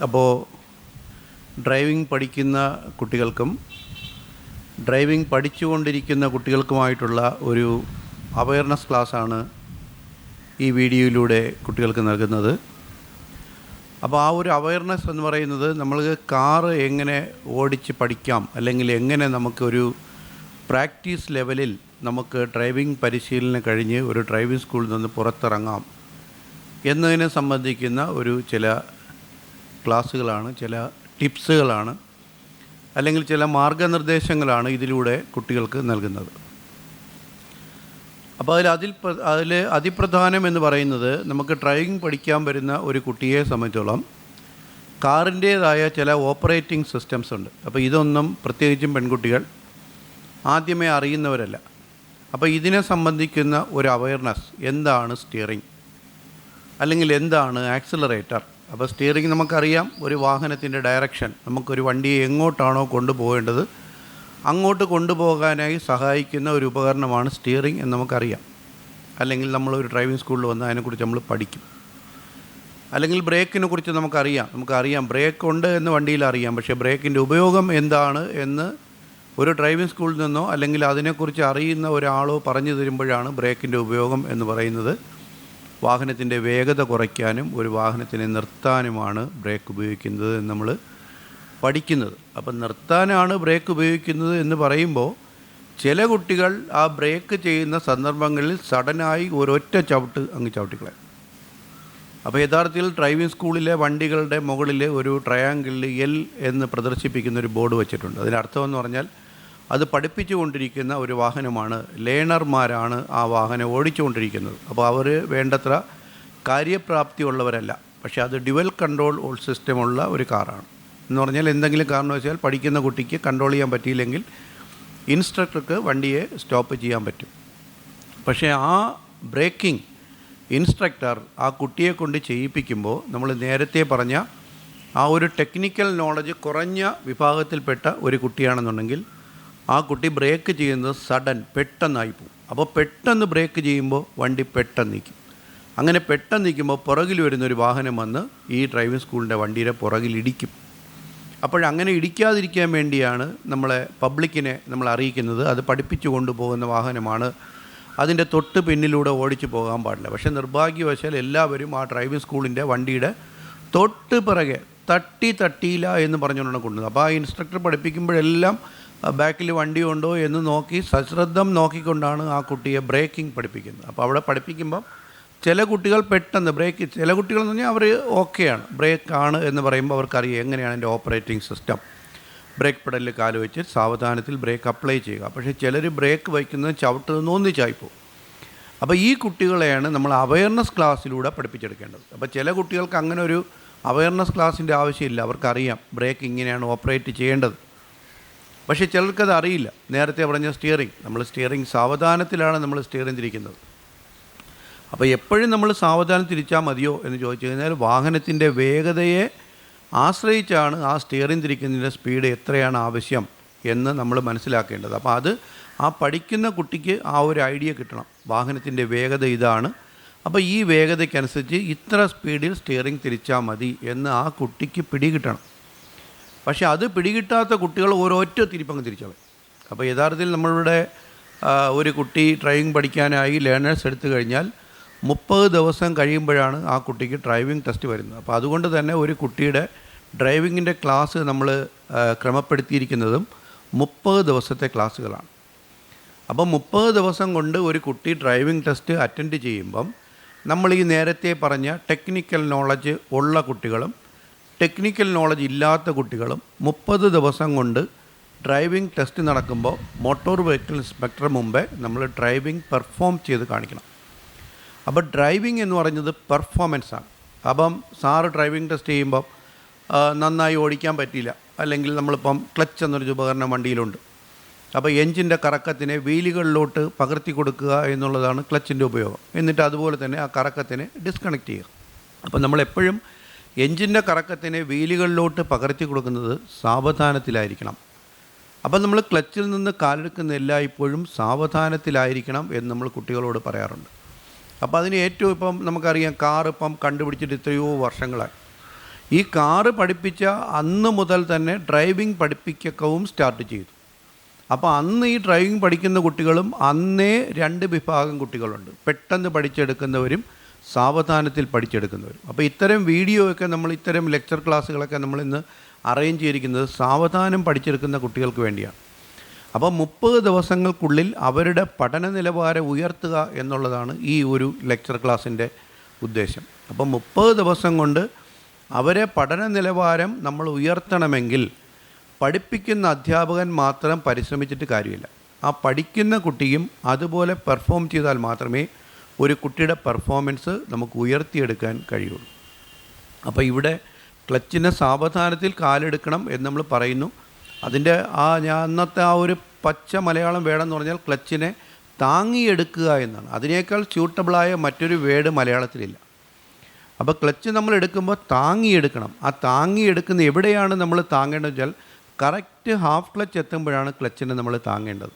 അപ്പോൾ ഡ്രൈവിംഗ് പഠിക്കുന്ന കുട്ടികൾക്കും ഡ്രൈവിംഗ് പഠിച്ചുകൊണ്ടിരിക്കുന്ന കുട്ടികൾക്കുമായിട്ടുള്ള ഒരു അവയർനെസ് ക്ലാസ്സാണ് ഈ വീഡിയോയിലൂടെ കുട്ടികൾക്ക് നൽകുന്നത്. അപ്പോൾ ആ ഒരു അവയർനെസ് എന്ന് പറയുന്നത് നമ്മൾ കാറ് എങ്ങനെ ഓടിച്ച് പഠിക്കാം, അല്ലെങ്കിൽ എങ്ങനെ നമുക്കൊരു പ്രാക്ടീസ് ലെവലിൽ നമുക്ക് ഡ്രൈവിംഗ് പരിശീലനം കഴിഞ്ഞ് ഒരു ഡ്രൈവിംഗ് സ്കൂളിൽ നിന്ന് പുറത്തിറങ്ങാം എന്നതിനെ സംബന്ധിക്കുന്ന ചില ക്ലാസ്സുകളാണ്, ചില ടിപ്സുകളാണ്, അല്ലെങ്കിൽ ചില മാർഗനിർദ്ദേശങ്ങളാണ് ഇതിലൂടെ കുട്ടികൾക്ക് നൽകുന്നത്. അപ്പോൾ അതിൽ അതിപ്രധാനം എന്ന് പറയുന്നത്, നമുക്ക് ഡ്രൈവിംഗ് പഠിക്കാൻ വരുന്ന ഒരു കുട്ടിയെ സംബന്ധിച്ചോളം കാറിൻ്റേതായ ചില ഓപ്പറേറ്റിംഗ് സിസ്റ്റംസ് ഉണ്ട്. അപ്പോൾ ഇതൊന്നും പ്രത്യേകിച്ചും പെൺകുട്ടികൾ ആദ്യമേ അറിയുന്നവരല്ല. അപ്പോൾ ഇതിനെ സംബന്ധിക്കുന്ന ഒരു അവയർനെസ്, എന്താണ് സ്റ്റിയറിംഗ്, അല്ലെങ്കിൽ എന്താണ് ആക്സിലറേറ്റർ. അപ്പോൾ സ്റ്റിയറിംഗ് നമുക്കറിയാം, ഒരു വാഹനത്തിൻ്റെ ഡയറക്ഷൻ, നമുക്കൊരു വണ്ടിയെ എങ്ങോട്ടാണോ കൊണ്ടുപോകേണ്ടത് അങ്ങോട്ട് കൊണ്ടുപോകാനായി സഹായിക്കുന്ന ഒരു ഉപകരണമാണ് സ്റ്റിയറിംഗ് എന്ന് നമുക്കറിയാം. അല്ലെങ്കിൽ നമ്മളൊരു ഡ്രൈവിംഗ് സ്കൂളിൽ വന്ന് അതിനെക്കുറിച്ച് നമ്മൾ പഠിക്കും. അല്ലെങ്കിൽ ബ്രേക്കിനെ കുറിച്ച് നമുക്കറിയാം ബ്രേക്ക് ഉണ്ട് എന്ന് വണ്ടിയിൽ അറിയാം, പക്ഷേ ബ്രേക്കിൻ്റെ ഉപയോഗം എന്താണ് എന്ന് ഒരു ഡ്രൈവിംഗ് സ്കൂളിൽ നിന്നോ അല്ലെങ്കിൽ അതിനെക്കുറിച്ച് അറിയുന്ന ഒരാളോ പറഞ്ഞു തരുമ്പോഴാണ് ബ്രേക്കിൻ്റെ ഉപയോഗം എന്ന് പറയുന്നത്. വാഹനത്തിൻ്റെ വേഗത കുറയ്ക്കാനും ഒരു വാഹനത്തിനെ നിർത്താനുമാണ് ബ്രേക്ക് ഉപയോഗിക്കുന്നത് എന്ന് നമ്മൾ പഠിക്കുന്നത്. അപ്പം നിർത്താനാണ് ബ്രേക്ക് ഉപയോഗിക്കുന്നത് എന്ന് പറയുമ്പോൾ ചില കുട്ടികൾ ആ ബ്രേക്ക് ചെയ്യുന്ന സന്ദർഭങ്ങളിൽ സഡനായി ഒരൊറ്റ ചവിട്ട് അങ്ങ് ചവിട്ടിക്കളയും. അപ്പോൾ യഥാർത്ഥത്തിൽ ഡ്രൈവിംഗ് സ്കൂളിലെ വണ്ടികളുടെ മുകളിൽ ഒരു ട്രയാങ്കിളിൽ എൽ എന്ന് പ്രദർശിപ്പിക്കുന്ന ഒരു ബോർഡ് വെച്ചിട്ടുണ്ട്. അതിനർത്ഥമെന്ന് പറഞ്ഞാൽ അത് പഠിപ്പിച്ചു കൊണ്ടിരിക്കുന്ന ഒരു വാഹനമാണ്, ലേണർമാരാണ് ആ വാഹനം ഓടിച്ചുകൊണ്ടിരിക്കുന്നത്. അപ്പോൾ അവർ വേണ്ടത്ര കാര്യപ്രാപ്തി ഉള്ളവരല്ല, പക്ഷേ അത് ഡ്യുവൽ കൺട്രോൾ സിസ്റ്റമുള്ള ഒരു കാറാണ്. എന്ന് പറഞ്ഞാൽ എന്തെങ്കിലും കാരണവശാൽ പഠിക്കുന്ന കുട്ടിക്ക് കൺട്രോൾ ചെയ്യാൻ പറ്റിയില്ലെങ്കിൽ ഇൻസ്ട്രക്ടർക്ക് വണ്ടിയെ സ്റ്റോപ്പ് ചെയ്യാൻ പറ്റും. പക്ഷേ ആ ബ്രേക്കിംഗ് ഇൻസ്ട്രക്ടർ ആ കുട്ടിയെ കൊണ്ട് ചെയ്യിപ്പിക്കുമ്പോൾ നമ്മൾ നേരത്തെ പറഞ്ഞ ആ ഒരു ടെക്നിക്കൽ നോളജ് കുറഞ്ഞ വിഭാഗത്തിൽപ്പെട്ട ഒരു കുട്ടിയാണെന്നുണ്ടെങ്കിൽ ആ കുട്ടി ബ്രേക്ക് ചെയ്യുന്നത് സഡൻ, പെട്ടെന്നായി പോകും. അപ്പോൾ പെട്ടെന്ന് ബ്രേക്ക് ചെയ്യുമ്പോൾ വണ്ടി പെട്ടെന്ന് നിൽക്കും. അങ്ങനെ പെട്ടെന്ന് നിൽക്കുമ്പോൾ പുറകിൽ വരുന്നൊരു വാഹനം വന്ന് ഈ ഡ്രൈവിംഗ് സ്കൂളിൻ്റെ വണ്ടിയുടെ പുറകിൽ ഇടിക്കും. അപ്പോഴങ്ങനെ ഇടിക്കാതിരിക്കാൻ വേണ്ടിയാണ് പബ്ലിക്കിനെ നമ്മൾ അറിയിക്കുന്നത്, അത് പഠിപ്പിച്ചു കൊണ്ടുപോകുന്ന വാഹനമാണ്, അതിൻ്റെ തൊട്ട് പിന്നിലൂടെ ഓടിച്ചു പോകാൻ പാടില്ല. പക്ഷേ നിർഭാഗ്യവശാൽ എല്ലാവരും ആ ഡ്രൈവിംഗ് സ്കൂളിൻ്റെ വണ്ടിയുടെ തൊട്ട് പിറകെ തട്ടിയില്ല എന്ന് പറഞ്ഞുകൊണ്ടാണ് കൊണ്ടുവന്നത്. അപ്പോൾ ആ ഇൻസ്ട്രക്ടർ പഠിപ്പിക്കുമ്പോഴെല്ലാം ബാക്കിൽ വണ്ടി ഉണ്ടോ എന്ന് നോക്കി സശ്രദ്ധം നോക്കിക്കൊണ്ടാണ് ആ കുട്ടിയെ ബ്രേക്കിംഗ് പഠിപ്പിക്കുന്നത്. അപ്പോൾ അവിടെ പഠിപ്പിക്കുമ്പം ചില കുട്ടികൾ പെട്ടെന്ന് ചില കുട്ടികളെന്ന് പറഞ്ഞാൽ അവർ ഓക്കെയാണ്, ബ്രേക്കാണ് എന്ന് പറയുമ്പോൾ അവർക്കറിയാം എങ്ങനെയാണ് എൻ്റെ ഓപ്പറേറ്റിംഗ് സിസ്റ്റം. ബ്രേക്ക് പെഡലിൽ കാല് വെച്ച് സാവധാനത്തിൽ ബ്രേക്ക് അപ്ലൈ ചെയ്യുക. പക്ഷേ ചിലർ ബ്രേക്ക് വയ്ക്കുന്നത് ചവിട്ടുന്നത് ഒന്നിച്ചായിപ്പോവും. അപ്പോൾ ഈ കുട്ടികളെയാണ് നമ്മൾ അവയർനെസ് ക്ലാസ്സിലൂടെ പഠിപ്പിച്ചെടുക്കേണ്ടത്. അപ്പോൾ ചില കുട്ടികൾക്ക് അങ്ങനെ ഒരു അവയർനെസ് ക്ലാസ്സിൻ്റെ ആവശ്യമില്ല, അവർക്കറിയാം ബ്രേക്ക് ഇങ്ങനെയാണ് ഓപ്പറേറ്റ് ചെയ്യേണ്ടത്. പക്ഷേ ചിലർക്കത് അറിയില്ല. നേരത്തെ പറഞ്ഞ സ്റ്റിയറിംഗ് സാവധാനത്തിലാണ് നമ്മൾ സ്റ്റിയറിംഗ് തിരിക്കുന്നത്. അപ്പോൾ എപ്പോഴും നമ്മൾ സാവധാനം തിരിച്ചാൽ മതിയോ എന്ന് ചോദിച്ചു കഴിഞ്ഞാൽ വാഹനത്തിൻ്റെ വേഗതയെ ആശ്രയിച്ചാണ് ആ സ്റ്റിയറിംഗ് തിരിക്കുന്നതിൻ്റെ സ്പീഡ് എത്രയാണ് ആവശ്യം എന്ന് നമ്മൾ മനസ്സിലാക്കേണ്ടത്. അപ്പോൾ അത് ആ പഠിക്കുന്ന കുട്ടിക്ക് ആ ഒരു ഐഡിയ കിട്ടണം, വാഹനത്തിൻ്റെ വേഗത ഇതാണ്, അപ്പോൾ ഈ വേഗതയ്ക്കനുസരിച്ച് ഇത്ര സ്പീഡിൽ സ്റ്റിയറിംഗ് തിരിച്ചാൽ മതി എന്ന് ആ കുട്ടിക്ക് പിടികിട്ടണം. പക്ഷേ അത് പിടികിട്ടാത്ത കുട്ടികൾ ഒരൊറ്റ തിരിപ്പങ്ങ് തിരിച്ചോളും. അപ്പോൾ യഥാർത്ഥത്തിൽ നമ്മളുടെ ഒരു കുട്ടി ഡ്രൈവിംഗ് പഠിക്കാനായി ലേണേഴ്സ് എടുത്തു കഴിഞ്ഞാൽ 30 ദിവസം കഴിയുമ്പോഴാണ് ആ കുട്ടിക്ക് ഡ്രൈവിംഗ് ടെസ്റ്റ് വരുന്നത്. അപ്പോൾ അതുകൊണ്ട് തന്നെ ഒരു കുട്ടിയുടെ ഡ്രൈവിങ്ങിൻ്റെ ക്ലാസ് നമ്മൾ ക്രമപ്പെടുത്തിയിരിക്കുന്നതും 30 ദിവസത്തെ ക്ലാസ്സുകളാണ്. അപ്പോൾ 30 ദിവസം കൊണ്ട് ഒരു കുട്ടി ഡ്രൈവിംഗ് ടെസ്റ്റ് അറ്റൻഡ് ചെയ്യുമ്പം നമ്മൾ ഈ നേരത്തെ പറഞ്ഞ ടെക്നിക്കൽ നോളജ് ഉള്ള കുട്ടികളും ടെക്നിക്കൽ നോളജ് ഇല്ലാത്ത കുട്ടികളും 30 ദിവസം കൊണ്ട് ഡ്രൈവിംഗ് ടെസ്റ്റ് നടക്കുമ്പോൾ മോട്ടോർ വെഹിക്കിൾ ഇൻസ്പെക്ടർ മുമ്പേ നമ്മൾ ഡ്രൈവിംഗ് പെർഫോം ചെയ്ത് കാണിക്കണം. അപ്പോൾ ഡ്രൈവിംഗ് എന്ന് പറയുന്നത് പെർഫോമൻസാണ്. അപ്പം സാറ് ഡ്രൈവിംഗ് ടെസ്റ്റ് ചെയ്യുമ്പോൾ നന്നായി ഓടിക്കാൻ പറ്റിയില്ല, അല്ലെങ്കിൽ നമ്മളിപ്പം ക്ലച്ച് എന്നൊരു ഉപകരണം വണ്ടിയിലുണ്ട്, അപ്പോൾ എഞ്ചിൻ്റെ കറക്കത്തിനെ വീലുകളിലോട്ട് പകർത്തി കൊടുക്കുക എന്നുള്ളതാണ് ക്ലച്ചിൻ്റെ ഉപയോഗം. എന്നിട്ട് അതുപോലെ തന്നെ ആ കറക്കത്തിനെ ഡിസ്കണക്ട് ചെയ്യുക. അപ്പോൾ നമ്മളെപ്പോഴും എഞ്ചിൻ്റെ കറക്കത്തിനെ വീലുകളിലോട്ട് പകർത്തി കൊടുക്കുന്നത് സാവധാനത്തിലായിരിക്കണം. അപ്പം നമ്മൾ ക്ലച്ചിൽ നിന്ന് കാലെടുക്കുന്ന എല്ലായ്പ്പോഴും സാവധാനത്തിലായിരിക്കണം എന്ന് നമ്മൾ കുട്ടികളോട് പറയാറുണ്ട്. അപ്പോൾ അതിന് ഏറ്റവും ഇപ്പം നമുക്കറിയാം, കാർ ഇപ്പം കണ്ടുപിടിച്ചിട്ട് എത്രയോ വർഷങ്ങളായി. ഈ കാറ് പഠിപ്പിച്ച അന്ന് മുതൽ തന്നെ ഡ്രൈവിംഗ് പഠിപ്പിക്കവും സ്റ്റാർട്ട് ചെയ്തു. അപ്പോൾ അന്ന് ഈ ഡ്രൈവിംഗ് പഠിക്കുന്ന കുട്ടികളും അന്നേ 2 വിഭാഗം കുട്ടികളുണ്ട്. പെട്ടെന്ന് പഠിച്ചെടുക്കുന്നവരും സാവധാനത്തിൽ പഠിച്ചെടുക്കുന്നവരും. അപ്പോൾ ഇത്തരം വീഡിയോ ഒക്കെ ഇത്തരം ലെക്ചർ ക്ലാസ്സുകളൊക്കെ നമ്മളിന്ന് അറേഞ്ച് ചെയ്തിരിക്കുന്നത് സാവധാനം പഠിച്ചെടുക്കുന്ന കുട്ടികൾക്ക് വേണ്ടിയാണ്. അപ്പോൾ 30 ദിവസങ്ങൾക്കുള്ളിൽ അവരുടെ പഠന നിലവാരം ഉയർത്തുക എന്നുള്ളതാണ് ഈ ഒരു ലെക്ചർ ക്ലാസ്സിൻ്റെ ഉദ്ദേശം. അപ്പോൾ 30 ദിവസം കൊണ്ട് അവരെ പഠന നിലവാരം നമ്മൾ ഉയർത്തണമെങ്കിൽ പഠിപ്പിക്കുന്ന അധ്യാപകൻ മാത്രം പരിശ്രമിച്ചിട്ട് കാര്യമില്ല. ആ പഠിക്കുന്ന കുട്ടിയും അതുപോലെ പെർഫോം ചെയ്താൽ മാത്രമേ ഒരു കുട്ടിയുടെ പെർഫോമൻസ് നമുക്ക് ഉയർത്തിയെടുക്കാൻ കഴിയുള്ളൂ. അപ്പോൾ ഇവിടെ ക്ലച്ചിനെ സാവധാനത്തിൽ കാലെടുക്കണം എന്ന് നമ്മൾ പറയുന്നു. അതിൻ്റെ അന്നത്തെ ആ ഒരു പച്ച മലയാളം വേണമെന്ന് പറഞ്ഞാൽ ക്ലച്ചിനെ താങ്ങിയെടുക്കുക എന്നാണ്. അതിനേക്കാൾ സ്യൂട്ടബിളായ മറ്റൊരു വേർഡ് മലയാളത്തിലില്ല. അപ്പോൾ ക്ലച്ച് നമ്മൾ എടുക്കുമ്പോൾ താങ്ങിയെടുക്കണം. ആ താങ്ങിയെടുക്കുന്ന എവിടെയാണ് നമ്മൾ താങ്ങേണ്ടത് വെച്ചാൽ കറക്റ്റ് ഹാഫ് ക്ലച്ച് എത്തുമ്പോഴാണ് ക്ലച്ചിനെ നമ്മൾ താങ്ങേണ്ടത്.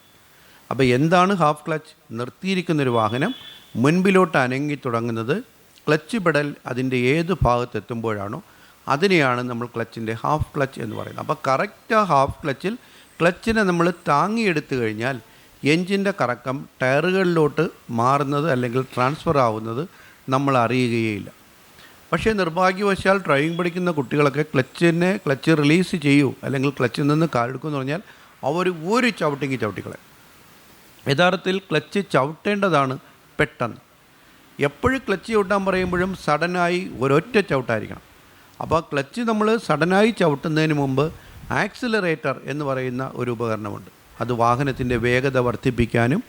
അപ്പോൾ എന്താണ് ഹാഫ് ക്ലച്ച്? നിർത്തിയിരിക്കുന്നൊരു വാഹനം മുൻപിലോട്ട് അനങ്ങി തുടങ്ങുന്നത് ക്ലച്ച് പെഡൽ അതിൻ്റെ ഏത് ഭാഗത്തെത്തുമ്പോഴാണോ അതിനെയാണ് നമ്മൾ ക്ലച്ചിൻ്റെ ഹാഫ് ക്ലച്ച് എന്ന് പറയുന്നത്. അപ്പോൾ കറക്റ്റ് ആ ഹാഫ് ക്ലച്ചിൽ ക്ലച്ചിനെ നമ്മൾ താങ്ങിയെടുത്തു കഴിഞ്ഞാൽ എൻജിൻ്റെ കറക്കം ടയറുകളിലോട്ട് മാറുന്നത് അല്ലെങ്കിൽ ട്രാൻസ്ഫർ ആവുന്നത് നമ്മൾ അറിയുകയില്ല. പക്ഷേ നിർഭാഗ്യവശാൽ ഡ്രൈവിംഗ് പഠിക്കുന്ന കുട്ടികളൊക്കെ ക്ലച്ച് റിലീസ് ചെയ്യൂ അല്ലെങ്കിൽ ക്ലച്ചിൽ നിന്ന് കാലെടുക്കുമെന്ന് പറഞ്ഞാൽ അവർ ഒരു ചവിട്ടിക്കളെ. യഥാർത്ഥത്തിൽ ക്ലച്ച് ചവിട്ടേണ്ടതാണ് പെട്ടെന്ന്. എപ്പോഴും ക്ലച്ച് ചവിട്ടാൻ പറയുമ്പോഴും സഡനായി ഒരൊറ്റ ചവിട്ടായിരിക്കണം. അപ്പോൾ ക്ലച്ച് നമ്മൾ സഡനായി ചവിട്ടുന്നതിന് മുമ്പ് ആക്സിലറേറ്റർ എന്ന് പറയുന്ന ഒരു ഉപകരണമുണ്ട്. അത് വാഹനത്തിൻ്റെ വേഗത വർദ്ധിപ്പിക്കാനും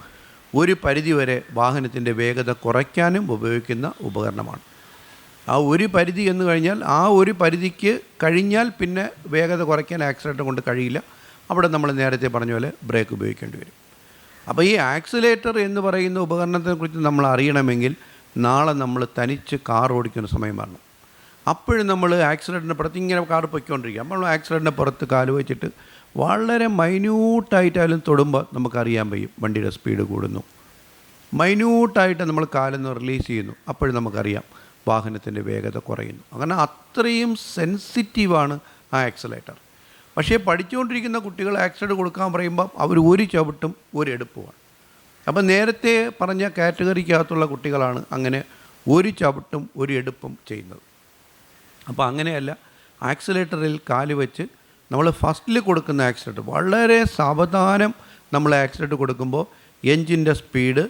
ഒരു പരിധിവരെ വാഹനത്തിൻ്റെ വേഗത കുറയ്ക്കാനും ഉപയോഗിക്കുന്ന ഉപകരണമാണ്. ആ ഒരു പരിധി എന്ന് കഴിഞ്ഞാൽ ആ ഒരു പരിധിക്ക് കഴിഞ്ഞാൽ പിന്നെ വേഗത കുറയ്ക്കാൻ ആക്സിലറേറ്റർ കൊണ്ട് കഴിയില്ല. അവിടെ നമ്മൾ നേരത്തെ പറഞ്ഞ പോലെ ബ്രേക്ക് ഉപയോഗിക്കേണ്ടി വരും. അപ്പോൾ ഈ ആക്സിലേറ്റർ എന്ന് പറയുന്ന ഉപകരണത്തെക്കുറിച്ച് നമ്മൾ അറിയണമെങ്കിൽ നാളെ നമ്മൾ തനിച്ച് കാർ ഓടിക്കുന്ന സമയം വരണം. അപ്പോഴും നമ്മൾ ആക്സിലേറ്ററിൻ്റെ പുറത്ത് ഇങ്ങനെ കാർ പൊയ്ക്കൊണ്ടിരിക്കുക. നമ്മൾ ആക്സിലേറ്ററിൻ്റെ പുറത്ത് കാല് വെച്ചിട്ട് വളരെ മൈന്യൂട്ടായിട്ടായാലും തൊടുമ്പോൾ നമുക്കറിയാൻ കഴിയും വണ്ടിയുടെ സ്പീഡ് കൂടുന്നു. മൈന്യൂട്ടായിട്ട് നമ്മൾ കാലൊന്ന് റിലീസ് ചെയ്യുന്നു, അപ്പോഴും നമുക്കറിയാം വാഹനത്തിൻ്റെ വേഗത കുറയുന്നു. അങ്ങനെ അത്രയും സെൻസിറ്റീവാണ് ആ ആക്സിലേറ്റർ. പക്ഷേ പഠിച്ചുകൊണ്ടിരിക്കുന്ന കുട്ടികൾ ആക്സിലേറ്റർ കൊടുക്കാൻ പറയുമ്പോൾ അവർ ഒരു ചവിട്ടും ഒരു എടുപ്പുമാണ്. അപ്പോൾ നേരത്തെ പറഞ്ഞ കാറ്റഗറിക്കകത്തുള്ള കുട്ടികളാണ് അങ്ങനെ ഒരു ചവിട്ടും ഒരു എടുപ്പും ചെയ്യുന്നത്. അപ്പോൾ അങ്ങനെയല്ല, ആക്സിലേറ്ററിൽ കാല് വെച്ച് നമ്മൾ ഫസ്റ്റിൽ കൊടുക്കുന്ന ആക്സിലേറ്റർ വളരെ സാവധാനം നമ്മൾ ആക്സിലേറ്റർ കൊടുക്കുമ്പോൾ എൻജിൻ്റെ സ്പീഡ്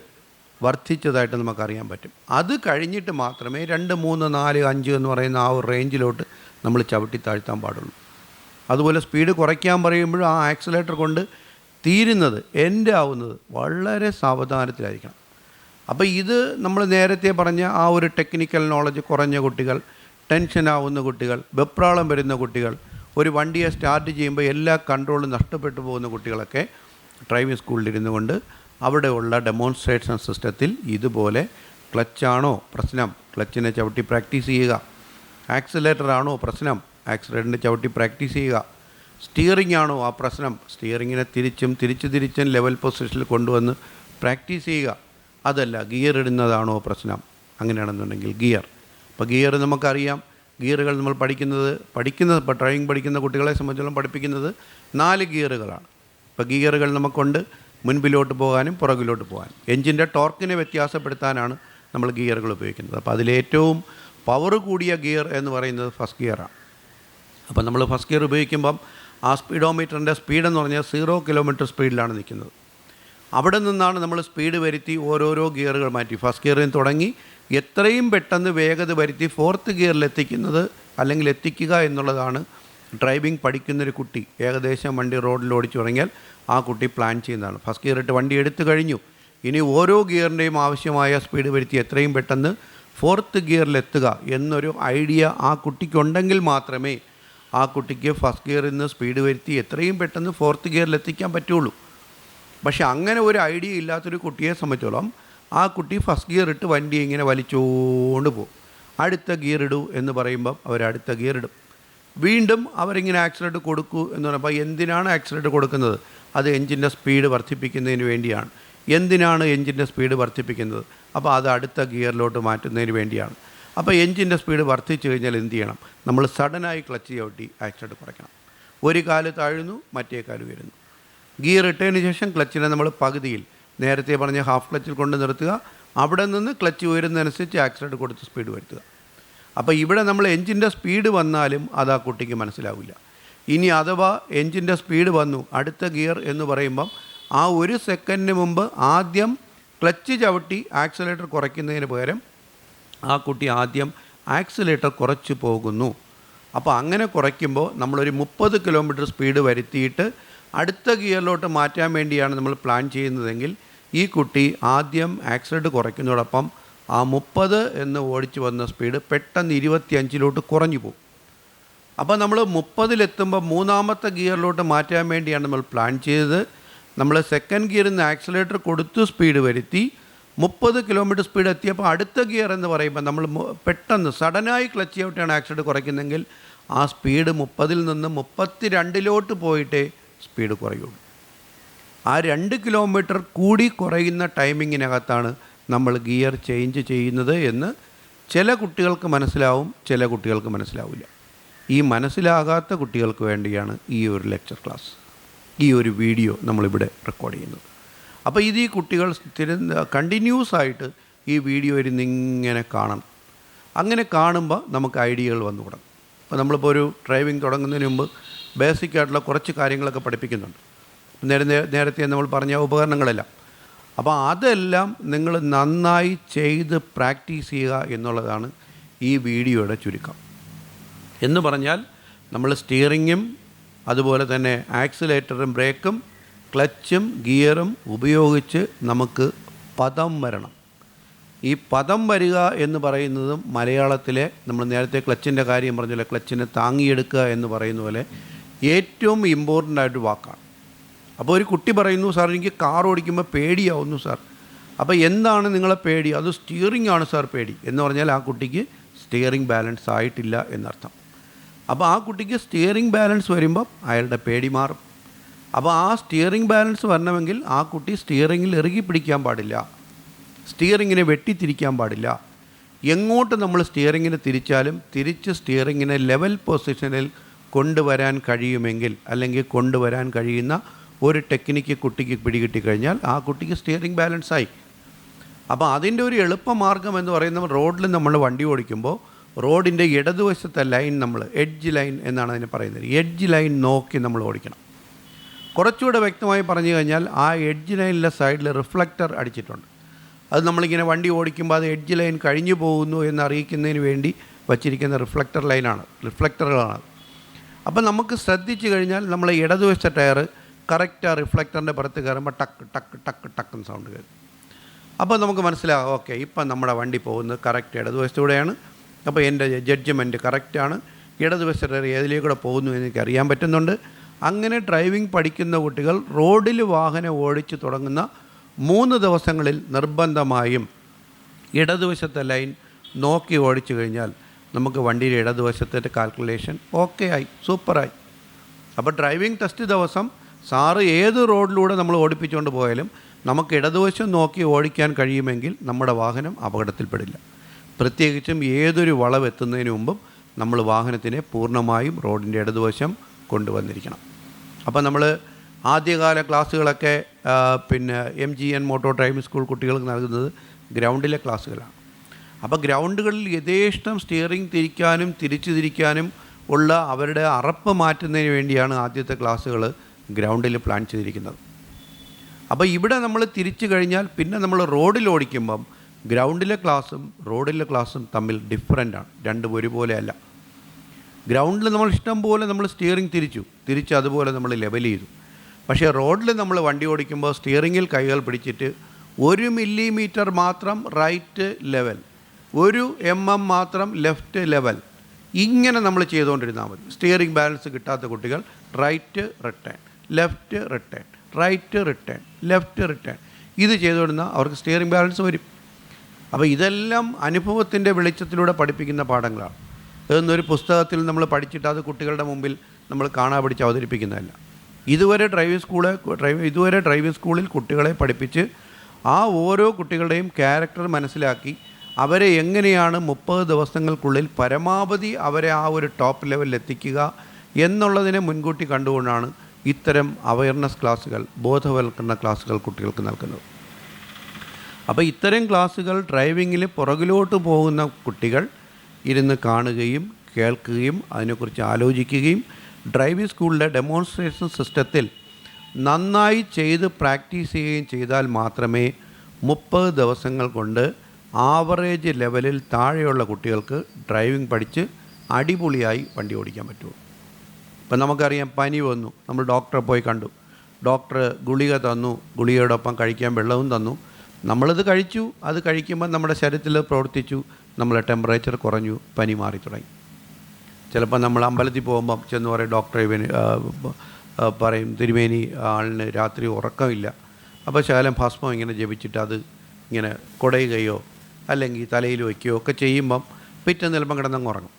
വർദ്ധിച്ചതായിട്ട് നമുക്കറിയാൻ പറ്റും. അത് കഴിഞ്ഞിട്ട് മാത്രമേ 2, 3, 4, 5 എന്ന് പറയുന്ന ആ ഒരു റേഞ്ചിലോട്ട് നമ്മൾ ചവിട്ടി താഴ്ത്താൻ പാടുള്ളൂ. അതുപോലെ സ്പീഡ് കുറയ്ക്കാൻ പറയുമ്പോഴും ആ ആക്സിലേറ്റർ കൊണ്ട് തീരുന്നത് എൻഡ് ആവുന്നത് വളരെ സാവധാനത്തിലായിരിക്കണം. അപ്പോൾ ഇത് നമ്മൾ നേരത്തെ പറഞ്ഞ ആ ഒരു ടെക്നിക്കൽ നോളജ് കുറഞ്ഞ കുട്ടികൾ, ടെൻഷനാവുന്ന കുട്ടികൾ, വെപ്രാളം വരുന്ന കുട്ടികൾ, ഒരു വണ്ടിയെ സ്റ്റാർട്ട് ചെയ്യുമ്പോൾ എല്ലാ കൺട്രോളും നഷ്ടപ്പെട്ടു പോകുന്ന കുട്ടികളൊക്കെ ഡ്രൈവിംഗ് സ്കൂളിലിരുന്നു കൊണ്ട് അവിടെയുള്ള ഡെമോൺസ്ട്രേഷൻ സിസ്റ്റത്തിൽ ഇതുപോലെ ക്ലച്ചാണോ പ്രശ്നം, ക്ലച്ചിനെ ചവിട്ടി പ്രാക്ടീസ് ചെയ്യുക, ആക്സിലേറ്ററാണോ പ്രശ്നം, ആക്സിലേറ്ററിൻ്റെ ചവിട്ടി പ്രാക്ടീസ് ചെയ്യുക, സ്റ്റിയറിംഗ് ആണോ ആ പ്രശ്നം, സ്റ്റിയറിങ്ങിനെ തിരിച്ചും ലെവൽ പൊസിഷനിൽ കൊണ്ടുവന്ന് പ്രാക്ടീസ് ചെയ്യുക. അതല്ല ഗിയർ ഇടുന്നതാണോ പ്രശ്നം, അങ്ങനെയാണെന്നുണ്ടെങ്കിൽ ഗിയർ. അപ്പോൾ ഗിയർ നമുക്കറിയാം, ഗിയറുകൾ നമ്മൾ ഇപ്പോൾ ഡ്രൈവിംഗ് പഠിക്കുന്ന കുട്ടികളെ സംബന്ധിച്ചോളം പഠിപ്പിക്കുന്നത് 4 ഗിയറുകളാണ്. ഇപ്പോൾ ഗിയറുകൾ നമുക്കുണ്ട് മുൻപിലോട്ട് പോകാനും പുറകിലോട്ട് പോകാനും. എൻജിൻ്റെ ടോർക്കിനെ വ്യത്യാസപ്പെടുത്താനാണ് നമ്മൾ ഗിയറുകൾ ഉപയോഗിക്കുന്നത്. അപ്പോൾ അതിലേറ്റവും പവർ കൂടിയ ഗിയർ എന്ന് പറയുന്നത് ഫസ്റ്റ് ഗിയറാണ്. അപ്പോൾ നമ്മൾ ഫസ്റ്റ് ഗിയർ ഉപയോഗിക്കുമ്പം ആ സ്പീഡോമീറ്ററിൻ്റെ സ്പീഡെന്ന് പറഞ്ഞാൽ 0 കിലോമീറ്റർ സ്പീഡിലാണ് നിൽക്കുന്നത്. അവിടെ നിന്നാണ് നമ്മൾ സ്പീഡ് വരുത്തി ഓരോരോ ഗിയറുകൾ മാറ്റി ഫസ്റ്റ് ഗിയറിൽ നിന്ന് തുടങ്ങി എത്രയും പെട്ടെന്ന് വേഗത വരുത്തി 4th ഗിയറിൽ എത്തിക്കുക എന്നുള്ളതാണ് ഡ്രൈവിംഗ് പഠിക്കുന്നൊരു കുട്ടി ഏകദേശം വണ്ടി റോഡിൽ ഓടിച്ചു തുടങ്ങിയാൽ ആ കുട്ടി പ്ലാൻ ചെയ്യുന്നതാണ്. ഫസ്റ്റ് ഗിയർ ഇട്ട് വണ്ടി എടുത്തു കഴിഞ്ഞു, ഇനി ഓരോ ഗിയറിൻ്റെയും ആവശ്യമായ സ്പീഡ് വരുത്തി എത്രയും പെട്ടെന്ന് 4th ഗിയറിലെത്തുക എന്നൊരു ഐഡിയ ആ കുട്ടിക്കുണ്ടെങ്കിൽ മാത്രമേ ആ കുട്ടിക്ക് ഫസ്റ്റ് ഗിയറിൽ നിന്ന് സ്പീഡ് വരുത്തി എത്രയും പെട്ടെന്ന് 4th ഗിയറിലെത്തിക്കാൻ പറ്റുള്ളൂ. പക്ഷെ അങ്ങനെ ഒരു ഐഡിയ ഇല്ലാത്തൊരു കുട്ടിയെ സംബന്ധിച്ചോളം ആ കുട്ടി ഫസ്റ്റ് ഗിയർ ഇട്ട് വണ്ടി ഇങ്ങനെ വലിച്ചുകൊണ്ട് പോകും. അടുത്ത ഗിയർ ഇടൂ എന്ന് പറയുമ്പം അവർ അടുത്ത ഗിയർ ഇടും. വീണ്ടും അവരിങ്ങനെ ആക്സിലേറ്റർ കൊടുക്കൂ എന്ന് പറയുമ്പോൾ എന്തിനാണ് ആക്സിലേറ്റർ കൊടുക്കുന്നത്? അത് എൻജിൻ്റെ സ്പീഡ് വർദ്ധിപ്പിക്കുന്നതിന് വേണ്ടിയാണ്. എന്തിനാണ് എൻജിൻ്റെ സ്പീഡ് വർദ്ധിപ്പിക്കുന്നത്? അപ്പോൾ അത് അടുത്ത ഗിയറിലോട്ട് മാറ്റുന്നതിന് വേണ്ടിയാണ്. അപ്പോൾ എഞ്ചിൻ്റെ സ്പീഡ് വർദ്ധിച്ചു കഴിഞ്ഞാൽ എന്ത് ചെയ്യണം? നമ്മൾ സഡനായി ക്ലച്ച് ചവിട്ടി ആക്സിലേറ്റർ കുറയ്ക്കണം. ഒരു കാല് താഴുന്നു, മറ്റേ കാല് വരുന്നു. ഗിയർ ഇട്ടതിന് ശേഷം ക്ലച്ചിനെ നമ്മൾ പകുതിയിൽ, നേരത്തെ പറഞ്ഞ ഹാഫ് ക്ലച്ചിൽ കൊണ്ട് നിർത്തുക. അവിടെ നിന്ന് ക്ലച്ച് ഉയരുന്നതനുസരിച്ച് ആക്സിലേറ്റർ കൊടുത്ത് സ്പീഡ് വരുത്തുക. അപ്പോൾ ഇവിടെ നമ്മൾ എഞ്ചിൻ്റെ സ്പീഡ് വന്നാലും അത് ആ കുട്ടിക്ക് മനസ്സിലാവില്ല. ഇനി അഥവാ എഞ്ചിൻ്റെ സ്പീഡ് വന്നു, അടുത്ത ഗിയർ എന്ന് പറയുമ്പം ആ ഒരു സെക്കൻഡിന് മുമ്പ് ആദ്യം ക്ലച്ച് ചവിട്ടി ആക്സിലേറ്റർ കുറയ്ക്കുന്നതിന് പകരം ആ കുട്ടി ആദ്യം ആക്സിലേറ്റർ കുറച്ച് പോകുന്നു. അപ്പോൾ അങ്ങനെ കുറയ്ക്കുമ്പോൾ നമ്മളൊരു 30 കിലോമീറ്റർ സ്പീഡ് വരുത്തിയിട്ട് അടുത്ത ഗിയറിലോട്ട് മാറ്റാൻ വേണ്ടിയാണ് നമ്മൾ പ്ലാൻ ചെയ്യുന്നതെങ്കിൽ ഈ കുട്ടി ആദ്യം ആക്സിലേറ്റർ കുറയ്ക്കുന്നതോടൊപ്പം ആ 30 എന്ന് ഓടിച്ച് വന്ന സ്പീഡ് പെട്ടെന്ന് 25 കുറഞ്ഞു പോകും. അപ്പോൾ നമ്മൾ 30 മൂന്നാമത്തെ ഗിയറിലോട്ട് മാറ്റാൻ വേണ്ടിയാണ് നമ്മൾ പ്ലാൻ ചെയ്തത്. നമ്മൾ സെക്കൻഡ് ഗിയറിൽ നിന്ന് ആക്സിലേറ്റർ കൊടുത്ത് സ്പീഡ് വരുത്തി 30 കിലോമീറ്റർ സ്പീഡ് എത്തിയപ്പോൾ അടുത്ത ഗിയർ എന്ന് പറയുമ്പോൾ നമ്മൾ പെട്ടെന്ന് സഡനായി ക്ലച്ച് ചവിട്ടിയാണ് ആക്സിലേറ്റർ കുറയ്ക്കുന്നെങ്കിൽ ആ സ്പീഡ് 30 നിന്ന് 32 പോയിട്ടേ സ്പീഡ് കുറയുള്ളൂ. ആ 2 കിലോമീറ്റർ കൂടി കുറയുന്ന ടൈമിങ്ങിനകത്താണ് നമ്മൾ ഗിയർ ചേഞ്ച് ചെയ്യുന്നത് എന്ന് ചില കുട്ടികൾക്ക് മനസ്സിലാവും, ചില കുട്ടികൾക്ക് മനസ്സിലാവില്ല. ഈ മനസ്സിലാകാത്ത കുട്ടികൾക്ക് വേണ്ടിയാണ് ഈ ഒരു ലെക്ചർ ക്ലാസ്, ഈ ഒരു വീഡിയോ നമ്മളിവിടെ റെക്കോർഡ് ചെയ്യുന്നത്. അപ്പോൾ ഇത് ഈ കുട്ടികൾ കണ്ടിന്യൂസ് ആയിട്ട് ഈ വീഡിയോ ഇരുന്ന് ഇങ്ങനെ കാണണം. അങ്ങനെ കാണുമ്പോൾ നമുക്ക് ഐഡിയകൾ വന്നു തുടങ്ങും. അപ്പോൾ നമ്മളിപ്പോൾ ഒരു ഡ്രൈവിംഗ് തുടങ്ങുന്നതിന് മുമ്പ് ബേസിക് ആയിട്ടുള്ള കുറച്ച് കാര്യങ്ങളൊക്കെ പഠിപ്പിക്കുന്നുണ്ട്. നേരത്തെ നമ്മൾ പറഞ്ഞ ഉപകരണങ്ങളെല്ലാം. അപ്പോൾ അതെല്ലാം നിങ്ങൾ നന്നായി ചെയ്ത് പ്രാക്ടീസ് ചെയ്യുക എന്നുള്ളതാണ് ഈ വീഡിയോയുടെ ചുരുക്കം. എന്ന് പറഞ്ഞാൽ നമ്മൾ സ്റ്റിയറിങ്ങും അതുപോലെ തന്നെ ആക്സിലേറ്ററും ബ്രേക്കും ക്ലച്ചും ഗിയറും ഉപയോഗിച്ച് നമുക്ക് പദം വരണം. ഈ പദം വരിക എന്ന് പറയുന്നതും മലയാളത്തിലെ നമ്മൾ നേരത്തെ ക്ലച്ചിൻ്റെ കാര്യം പറഞ്ഞില്ല, ക്ലച്ചിനെ താങ്ങിയെടുക്കുക എന്ന് പറയുന്ന പോലെ ഏറ്റവും ഇമ്പോർട്ടൻ്റ് ആയിട്ട് വാക്കാണ്. അപ്പോൾ ഒരു കുട്ടി പറയുന്നു, സാർ എനിക്ക് കാർ ഓടിക്കുമ്പോൾ പേടിയാവുന്നു സാർ. അപ്പോൾ എന്താണ് നിങ്ങളെ പേടി? അത് സ്റ്റിയറിംഗ് ആണ് സാർ പേടി എന്ന് പറഞ്ഞാൽ ആ കുട്ടിക്ക് സ്റ്റിയറിംഗ് ബാലൻസ് ആയിട്ടില്ല എന്നർത്ഥം. അപ്പോൾ ആ കുട്ടിക്ക് സ്റ്റിയറിംഗ് ബാലൻസ് വരുമ്പം അയാളുടെ പേടി മാറും. അപ്പോൾ ആ സ്റ്റിയറിംഗ് ബാലൻസ് വരണമെങ്കിൽ ആ കുട്ടി സ്റ്റിയറിങ്ങിൽ ഇറുകി പിടിക്കാൻ പാടില്ല, സ്റ്റിയറിങ്ങിനെ വെട്ടിത്തിരിക്കാൻ പാടില്ല. എങ്ങോട്ട് നമ്മൾ സ്റ്റിയറിങ്ങിനെ തിരിച്ചാലും തിരിച്ച് സ്റ്റിയറിങ്ങിനെ ലെവൽ പൊസിഷനിൽ കൊണ്ടുവരാൻ കഴിയുമെങ്കിൽ, അല്ലെങ്കിൽ കൊണ്ടുവരാൻ കഴിയുന്ന ഒരു ടെക്നിക്ക് കുട്ടിക്ക് പിടികിട്ടിക്കഴിഞ്ഞാൽ ആ കുട്ടിക്ക് സ്റ്റിയറിംഗ് ബാലൻസായി. അപ്പോൾ അതിൻ്റെ ഒരു എളുപ്പമാർഗ്ഗം എന്ന് പറയുന്നത്, റോഡിൽ നമ്മൾ വണ്ടി ഓടിക്കുമ്പോൾ റോഡിൻ്റെ ഇടതുവശത്തെ ലൈൻ നമ്മൾ എഡ്ജ് ലൈൻ എന്നാണ് അതിന് പറയുന്നത്. എഡ്ജ് ലൈൻ നോക്കി നമ്മൾ ഓടിക്കണം. കുറച്ചുകൂടെ വ്യക്തമായി പറഞ്ഞു കഴിഞ്ഞാൽ ആ എഡ്ജ് ലൈനിലെ സൈഡിൽ റിഫ്ലക്റ്റർ അടിച്ചിട്ടുണ്ട്. അത് നമ്മളിങ്ങനെ വണ്ടി ഓടിക്കുമ്പോൾ അത് എഡ്ജ് ലൈൻ കഴിഞ്ഞു പോകുന്നു എന്നറിയിക്കുന്നതിന് വേണ്ടി വച്ചിരിക്കുന്ന റിഫ്ലക്ടറുകളാണ്. അപ്പോൾ നമുക്ക് ശ്രദ്ധിച്ചു കഴിഞ്ഞാൽ നമ്മൾ ഇടതുവശത്തെ ടയർ കറക്റ്റ് ആ റിഫ്ലക്ടറിൻ്റെ പുറത്ത് കയറുമ്പോൾ ടക്ക് ടക്ക് ടക്ക് ടക്കെന്ന് സൗണ്ട് കേൾക്കും. അപ്പോൾ നമുക്ക് മനസ്സിലാകും, ഓക്കെ ഇപ്പം നമ്മുടെ വണ്ടി പോകുന്നത് കറക്റ്റ് ഇടതുവശത്തൂടെയാണ്. അപ്പോൾ എൻ്റെ ജഡ്ജ്മെൻറ്റ് കറക്റ്റാണ്, ഇടതുവശത്തെ ഏതിലേക്കൂടെ പോകുന്നു എന്ന് എനിക്ക് അറിയാൻ പറ്റുന്നുണ്ട്. അങ്ങനെ ഡ്രൈവിംഗ് പഠിക്കുന്ന കുട്ടികൾ റോഡിൽ വാഹനം ഓടിച്ച് തുടങ്ങുന്ന 3 ദിവസങ്ങളിൽ നിർബന്ധമായും ഇടതുവശത്തെ ലൈൻ നോക്കി ഓടിച്ചു കഴിഞ്ഞാൽ നമുക്ക് വണ്ടിയുടെ ഇടതുവശത്തെ കാൽക്കുലേഷൻ ഓക്കെ ആയി, സൂപ്പറായി. അപ്പോൾ ഡ്രൈവിംഗ് ടെസ്റ്റ് ദിവസം സാറ് ഏത് റോഡിലൂടെ നമ്മൾ ഓടിപ്പിച്ചുകൊണ്ട് പോയാലും നമുക്ക് ഇടതുവശം നോക്കി ഓടിക്കാൻ കഴിയുമെങ്കിൽ നമ്മുടെ വാഹനം അപകടത്തിൽപ്പെടില്ല. പ്രത്യേകിച്ചും ഏതൊരു വളവെത്തുന്നതിന് മുമ്പും നമ്മൾ വാഹനത്തിനെ പൂർണ്ണമായും റോഡിൻ്റെ ഇടതുവശം കൊണ്ടുവന്നിരിക്കണം. അപ്പോൾ നമ്മൾ ആദ്യകാല ക്ലാസ്സുകളൊക്കെ MGN മോട്ടോർ ഡ്രൈവിംഗ് സ്കൂൾ കുട്ടികൾക്ക് നൽകുന്നത് ഗ്രൗണ്ടിലെ ക്ലാസ്സുകളാണ്. അപ്പോൾ ഗ്രൗണ്ടുകളിൽ യഥേഷ്ടം സ്റ്റിയറിംഗ് തിരിക്കാനും തിരിച്ചു തിരിക്കാനും ഉള്ള അവരുടെ അറപ്പ് മാറ്റുന്നതിന് വേണ്ടിയാണ് ആദ്യത്തെ ക്ലാസ്സുകൾ ഗ്രൗണ്ടിൽ പ്ലാൻ ചെയ്തിരിക്കുന്നത്. അപ്പോൾ ഇവിടെ നമ്മൾ തിരിച്ചു കഴിഞ്ഞാൽ പിന്നെ നമ്മൾ റോഡിൽ ഓടിക്കുമ്പം ഗ്രൗണ്ടിലെ ക്ലാസ്സും റോഡിലെ ക്ലാസ്സും തമ്മിൽ ഡിഫറൻ്റാണ്, രണ്ടും ഒരുപോലെ അല്ല. ഗ്രൗണ്ടിൽ നമ്മൾ ഇഷ്ടം പോലെ നമ്മൾ സ്റ്റിയറിംഗ് തിരിച്ച് അതുപോലെ നമ്മൾ ലെവൽ ചെയ്തു. പക്ഷേ റോഡിൽ നമ്മൾ വണ്ടി ഓടിക്കുമ്പോൾ സ്റ്റിയറിങ്ങിൽ കൈകൾ പിടിച്ചിട്ട് 1 മില്ലിമീറ്റർ മാത്രം റൈറ്റ് ലെവൽ, 1 mm മാത്രം ലെഫ്റ്റ് ലെവൽ, ഇങ്ങനെ നമ്മൾ ചെയ്തുകൊണ്ടിരുന്നാൽ മതി. സ്റ്റിയറിംഗ് ബാലൻസ് കിട്ടാത്ത കുട്ടികൾ right return, left return, right return, left return, ഇത് ചെയ്തുകൊണ്ടിരുന്നാൽ അവർക്ക് സ്റ്റിയറിംഗ് ബാലൻസ് വരും. അപ്പോൾ ഇതെല്ലാം അനുഭവത്തിൻ്റെ വെളിച്ചത്തിലൂടെ പഠിപ്പിക്കുന്ന പാഠങ്ങളാണ്. ഇതൊന്നൊരു പുസ്തകത്തിൽ നമ്മൾ പഠിച്ചിട്ട് അത് കുട്ടികളുടെ മുമ്പിൽ നമ്മൾ പഠിച്ച് അവതരിപ്പിക്കുന്നതല്ല. ഇതുവരെ ഡ്രൈവിംഗ് സ്കൂളിൽ കുട്ടികളെ പഠിപ്പിച്ച് ആ ഓരോ കുട്ടികളുടെയും ക്യാരക്ടർ മനസ്സിലാക്കി അവരെ എങ്ങനെയാണ് 30 ദിവസങ്ങൾക്കുള്ളിൽ പരമാവധി അവരെ ആ ഒരു ടോപ്പ് ലെവലിൽ എത്തിക്കുക എന്നുള്ളതിനെ മുൻകൂട്ടി കണ്ടുകൊണ്ടാണ് ഇത്തരം അവയർനെസ് ക്ലാസ്സുകൾ, ബോധവൽക്കരണ ക്ലാസ്സുകൾ കുട്ടികൾക്ക് നൽകുന്നത്. അപ്പോൾ ഇത്തരം ക്ലാസ്സുകൾ ഡ്രൈവിങ്ങിൽ പുറകിലോട്ട് പോകുന്ന കുട്ടികൾ ഇരുന്ന് കാണുകയും കേൾക്കുകയും അതിനെക്കുറിച്ച് ആലോചിക്കുകയും ഡ്രൈവിംഗ് സ്കൂളിലെ ഡെമോൺസ്ട്രേഷൻ സിസ്റ്റത്തിൽ നന്നായി ചെയ്ത് പ്രാക്ടീസ് ചെയ്യുകയും ചെയ്താൽ മാത്രമേ 30 ദിവസങ്ങൾ കൊണ്ട് ആവറേജ് ലെവലിൽ താഴെയുള്ള കുട്ടികൾക്ക് ഡ്രൈവിംഗ് പഠിച്ച് അടിപൊളിയായി വണ്ടി ഓടിക്കാൻ പറ്റുള്ളൂ. ഇപ്പം നമുക്കറിയാം, പനി വന്നു, നമ്മൾ ഡോക്ടറെ പോയി കണ്ടു, ഡോക്ടർ ഗുളിക തന്നു, ഗുളികയോടൊപ്പം കഴിക്കാൻ വെള്ളവും തന്നു, നമ്മളിത് കഴിച്ചു. അത് കഴിക്കുമ്പോൾ നമ്മുടെ ശരീരത്തിൽ പ്രവർത്തിച്ചു, നമ്മളെ ടെമ്പറേച്ചർ കുറഞ്ഞു, പനി മാറി തുടങ്ങി. ചിലപ്പോൾ നമ്മൾ അമ്പലത്തിൽ പോകുമ്പം ചെന്ന് പറയും, ഡോക്ടറെ പറയും, തിരുമേനി ആളിന് രാത്രി ഉറക്കമില്ല, അപ്പോൾ ശകലം ഭസ്മം ഇങ്ങനെ ജപിച്ചിട്ട് അത് ഇങ്ങനെ കുടയുകയോ അല്ലെങ്കിൽ തലയിൽ വയ്ക്കുകയോ ഒക്കെ ചെയ്യുമ്പം പിറ്റേന്ന് ചിലപ്പം കിടന്നങ്ങ് ഉറങ്ങും.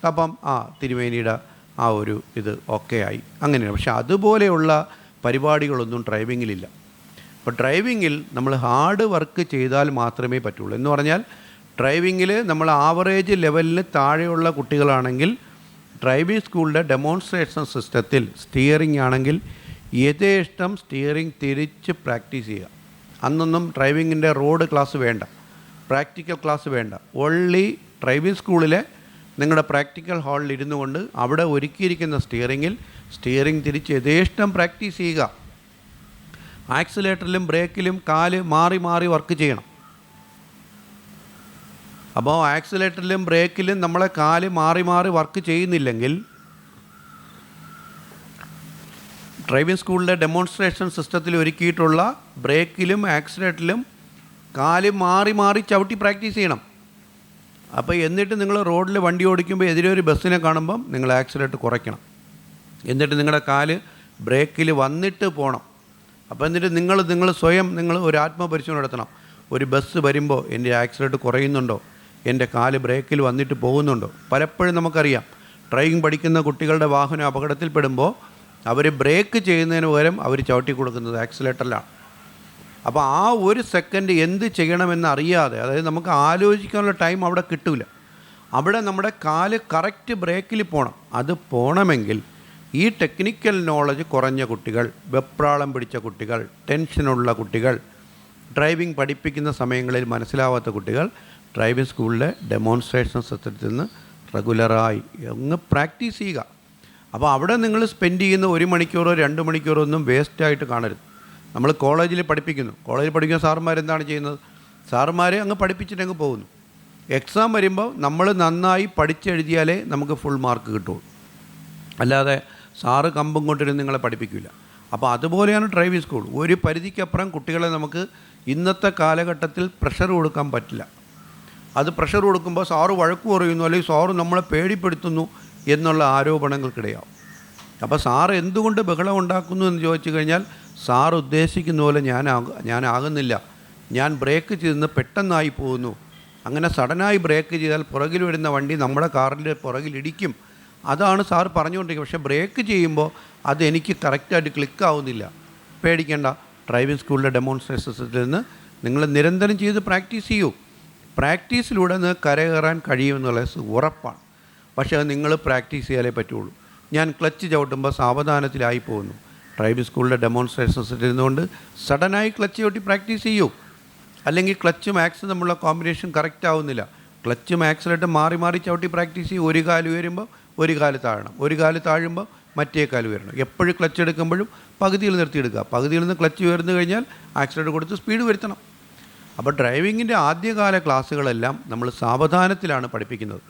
അപ്പം തിരുമേനിയുടെ ആ ഒരു ഇത് ഓക്കെ ആയി, അങ്ങനെയാണ്. പക്ഷെ അതുപോലെയുള്ള പരിപാടികളൊന്നും ഡ്രൈവിങ്ങിലില്ല. അപ്പോൾ ഡ്രൈവിങ്ങിൽ നമ്മൾ ഹാർഡ് വർക്ക് ചെയ്താൽ മാത്രമേ പറ്റുള്ളൂ. എന്ന് പറഞ്ഞാൽ ഡ്രൈവിങ്ങിൽ നമ്മൾ ആവറേജ് ലെവലിന് താഴെയുള്ള കുട്ടികളാണെങ്കിൽ ഡ്രൈവിംഗ് സ്കൂളിൻ്റെ ഡെമോൺസ്ട്രേഷൻ സിസ്റ്റത്തിൽ സ്റ്റിയറിംഗ് ആണെങ്കിൽ യഥേഷ്ടം സ്റ്റിയറിംഗ് തിരിച്ച് പ്രാക്ടീസ് ചെയ്യുക. അന്നൊന്നും ഡ്രൈവിങ്ങിൻ്റെ റോഡ് ക്ലാസ് വേണ്ട, പ്രാക്ടിക്കൽ ക്ലാസ് വേണ്ട. ഓൺലി ഡ്രൈവിംഗ് സ്കൂളിലെ നിങ്ങളുടെ പ്രാക്ടിക്കൽ ഹാളിൽ ഇരുന്നു കൊണ്ട് അവിടെ ഒരുക്കിയിരിക്കുന്ന സ്റ്റിയറിംഗ് തിരിച്ച് യഥേഷ്ടം പ്രാക്ടീസ് ചെയ്യുക. ആക്സിലേറ്ററിലും ബ്രേക്കിലും കാല് മാറി മാറി വർക്ക് ചെയ്യണം. അപ്പോൾ ആക്സിലേറ്ററിലും ബ്രേക്കിലും നമ്മളെ കാല് മാറി മാറി വർക്ക് ചെയ്യുന്നില്ലെങ്കിൽ ഡ്രൈവിംഗ് സ്കൂളിലെ ഡെമോൺസ്ട്രേഷൻ സിസ്റ്റത്തിൽ ഒരുക്കിയിട്ടുള്ള ബ്രേക്കിലും ആക്സിലേറ്ററിലും കാല് മാറി മാറി ചവിട്ടി പ്രാക്ടീസ് ചെയ്യണം. അപ്പോൾ എന്നിട്ട് നിങ്ങൾ റോഡിൽ വണ്ടി ഓടിക്കുമ്പോൾ എതിരെ ഒരു ബസ്സിനെ കാണുമ്പം നിങ്ങൾ ആക്സിലേറ്റർ കുറയ്ക്കണം. എന്നിട്ട് നിങ്ങളുടെ കാല് ബ്രേക്കിൽ വന്നിട്ട് പോകണം. അപ്പോൾ എന്നിട്ട് നിങ്ങൾ സ്വയം ഒരു ആത്മപരിശോധന നടത്തണം. ഒരു ബസ് വരുമ്പോൾ എൻ്റെ ആക്സിലേറ്റർ കുറയുന്നുണ്ടോ, എൻ്റെ കാല് ബ്രേക്കിൽ വന്നിട്ട് പോകുന്നുണ്ടോ. പലപ്പോഴും നമുക്കറിയാം, ഡ്രൈവിംഗ് പഠിക്കുന്ന കുട്ടികളുടെ വാഹനം അപകടത്തിൽപ്പെടുമ്പോൾ അവർ ബ്രേക്ക് ചെയ്യുന്നതിന് പകരം അവർ ചവിട്ടി കൊടുക്കുന്നത് ആക്സിലേറ്ററിലാണ്. അപ്പോൾ ആ ഒരു സെക്കൻഡ് എന്ത് ചെയ്യണമെന്ന് അറിയാതെ, അതായത് നമുക്ക് ആലോചിക്കാനുള്ള ടൈം അവിടെ കിട്ടില്ല. അവിടെ നമ്മുടെ കാല് കറക്റ്റ് ബ്രേക്കിൽ പോകണം. അത് പോകണമെങ്കിൽ ഈ ടെക്നിക്കൽ നോളജ് കുറഞ്ഞ കുട്ടികൾ, വെപ്രാളം പിടിച്ച കുട്ടികൾ, ടെൻഷനുള്ള കുട്ടികൾ, ഡ്രൈവിംഗ് പഠിപ്പിക്കുന്ന സമയങ്ങളിൽ മനസ്സിലാവാത്ത കുട്ടികൾ ഡ്രൈവിംഗ് സ്കൂളിലെ ഡെമോൺസ്ട്രേഷൻ സിസ്റ്റത്തിൽ നിന്ന് റെഗുലറായി അങ്ങ് പ്രാക്ടീസ് ചെയ്യുക. അപ്പോൾ അവിടെ നിങ്ങൾ സ്പെൻഡ് ചെയ്യുന്ന 1 മണിക്കൂറോ 2 മണിക്കൂറോ ഒന്നും വേസ്റ്റായിട്ട് കാണരുത്. നമ്മൾ കോളേജിൽ പഠിക്കുന്ന സാറുമാരെന്താണ് ചെയ്യുന്നത്? സാറുമാരെ അങ്ങ് പഠിപ്പിച്ചിട്ടങ്ങ് പോകുന്നു. എക്സാം വരുമ്പോൾ നമ്മൾ നന്നായി പഠിച്ചെഴുതിയാലേ നമുക്ക് ഫുൾ മാർക്ക് കിട്ടുള്ളൂ. അല്ലാതെ സാറ് കമ്പും കൊണ്ടിരുന്ന് നിങ്ങളെ പഠിപ്പിക്കില്ല. അപ്പോൾ അതുപോലെയാണ് ഡ്രൈവിംഗ് സ്കൂൾ. ഒരു പരിധിക്കപ്പുറം കുട്ടികളെ നമുക്ക് ഇന്നത്തെ കാലഘട്ടത്തിൽ പ്രഷർ കൊടുക്കാൻ പറ്റില്ല. അത് പ്രഷർ കൊടുക്കുമ്പോൾ സാറ് വഴക്ക് പറയുന്നു, അല്ലെങ്കിൽ സാറ് നമ്മളെ പേടിപ്പെടുത്തുന്നു എന്നുള്ള ആരോപണങ്ങൾക്കിടയാവും. അപ്പോൾ സാറ് എന്തുകൊണ്ട് ബഹളം ഉണ്ടാക്കുന്നു എന്ന് ചോദിച്ചു കഴിഞ്ഞാൽ, സാർ ഉദ്ദേശിക്കുന്ന പോലെ ഞാനാകുന്നില്ല, ഞാൻ ബ്രേക്ക് ചെയ്തെന്ന് പെട്ടെന്നായി പോകുന്നു. അങ്ങനെ സഡനായി ബ്രേക്ക് ചെയ്താൽ പുറകിൽ വരുന്ന വണ്ടി നമ്മുടെ കാറിൻ്റെ പുറകിലിടിക്കും. അതാണ് സാർ പറഞ്ഞുകൊണ്ടിരിക്കുന്നത്. പക്ഷേ ബ്രേക്ക് ചെയ്യുമ്പോൾ അതെനിക്ക് കറക്റ്റായിട്ട് ക്ലിക്കാവുന്നില്ല. പേടിക്കേണ്ട, ഡ്രൈവിംഗ് സ്കൂളിലെ ഡെമോൺസ്ട്രേഷൻ സിസ്റ്റത്തിൽ നിന്ന് നിങ്ങൾ നിരന്തരം ചെയ്ത് പ്രാക്ടീസ് ചെയ്യൂ. പ്രാക്ടീസിലൂടെ നിങ്ങൾക്ക് കരകയറാൻ കഴിയുമെന്നുള്ളത് ഉറപ്പാണ്. പക്ഷേ അത് നിങ്ങൾ പ്രാക്ടീസ് ചെയ്യാലേ പറ്റുള്ളൂ. ഞാൻ ക്ലച്ച് ചവിട്ടുമ്പോൾ സാവധാനത്തിലായി പോകുന്നു. ഡ്രൈവിംഗ് സ്കൂളിലെ ഡെമോൺസ്ട്രേഷൻ സിസ്റ്റത്തിൽ ഇരുന്നുകൊണ്ട് സഡനായി ക്ലച്ച് ചവിട്ടി പ്രാക്ടീസ് ചെയ്യൂ. അല്ലെങ്കിൽ ക്ലച്ചും ആക്സും തമ്മിലുള്ള കോമ്പിനേഷൻ കറക്റ്റ് ആവുന്നില്ല. ക്ലച്ചും ആക്സിലായിട്ട് മാറി മാറി ചവിട്ടി പ്രാക്ടീസ് ചെയ്യും. ഒരു കാല് ഉയരുമ്പോൾ ഒരു കാല് താഴണം, ഒരു കാല് താഴുമ്പോൾ മറ്റേ കാല് ഉയരണം. എപ്പോഴും ക്ലച്ച് എടുക്കുമ്പോഴും പകുതിയിൽ നിർത്തിയെടുക്കുക. പകുതിയിൽ നിന്ന് ക്ലച്ച് ഉയർന്നു കഴിഞ്ഞാൽ ആക്സിലേറ്റർ കൊടുത്ത് സ്പീഡ് വരുത്തണം. അപ്പോൾ ഡ്രൈവിങ്ങിൻ്റെ ആദ്യകാല ക്ലാസ്സുകളെല്ലാം നമ്മൾ സാവധാനത്തിലാണ് പഠിപ്പിക്കുന്നത്.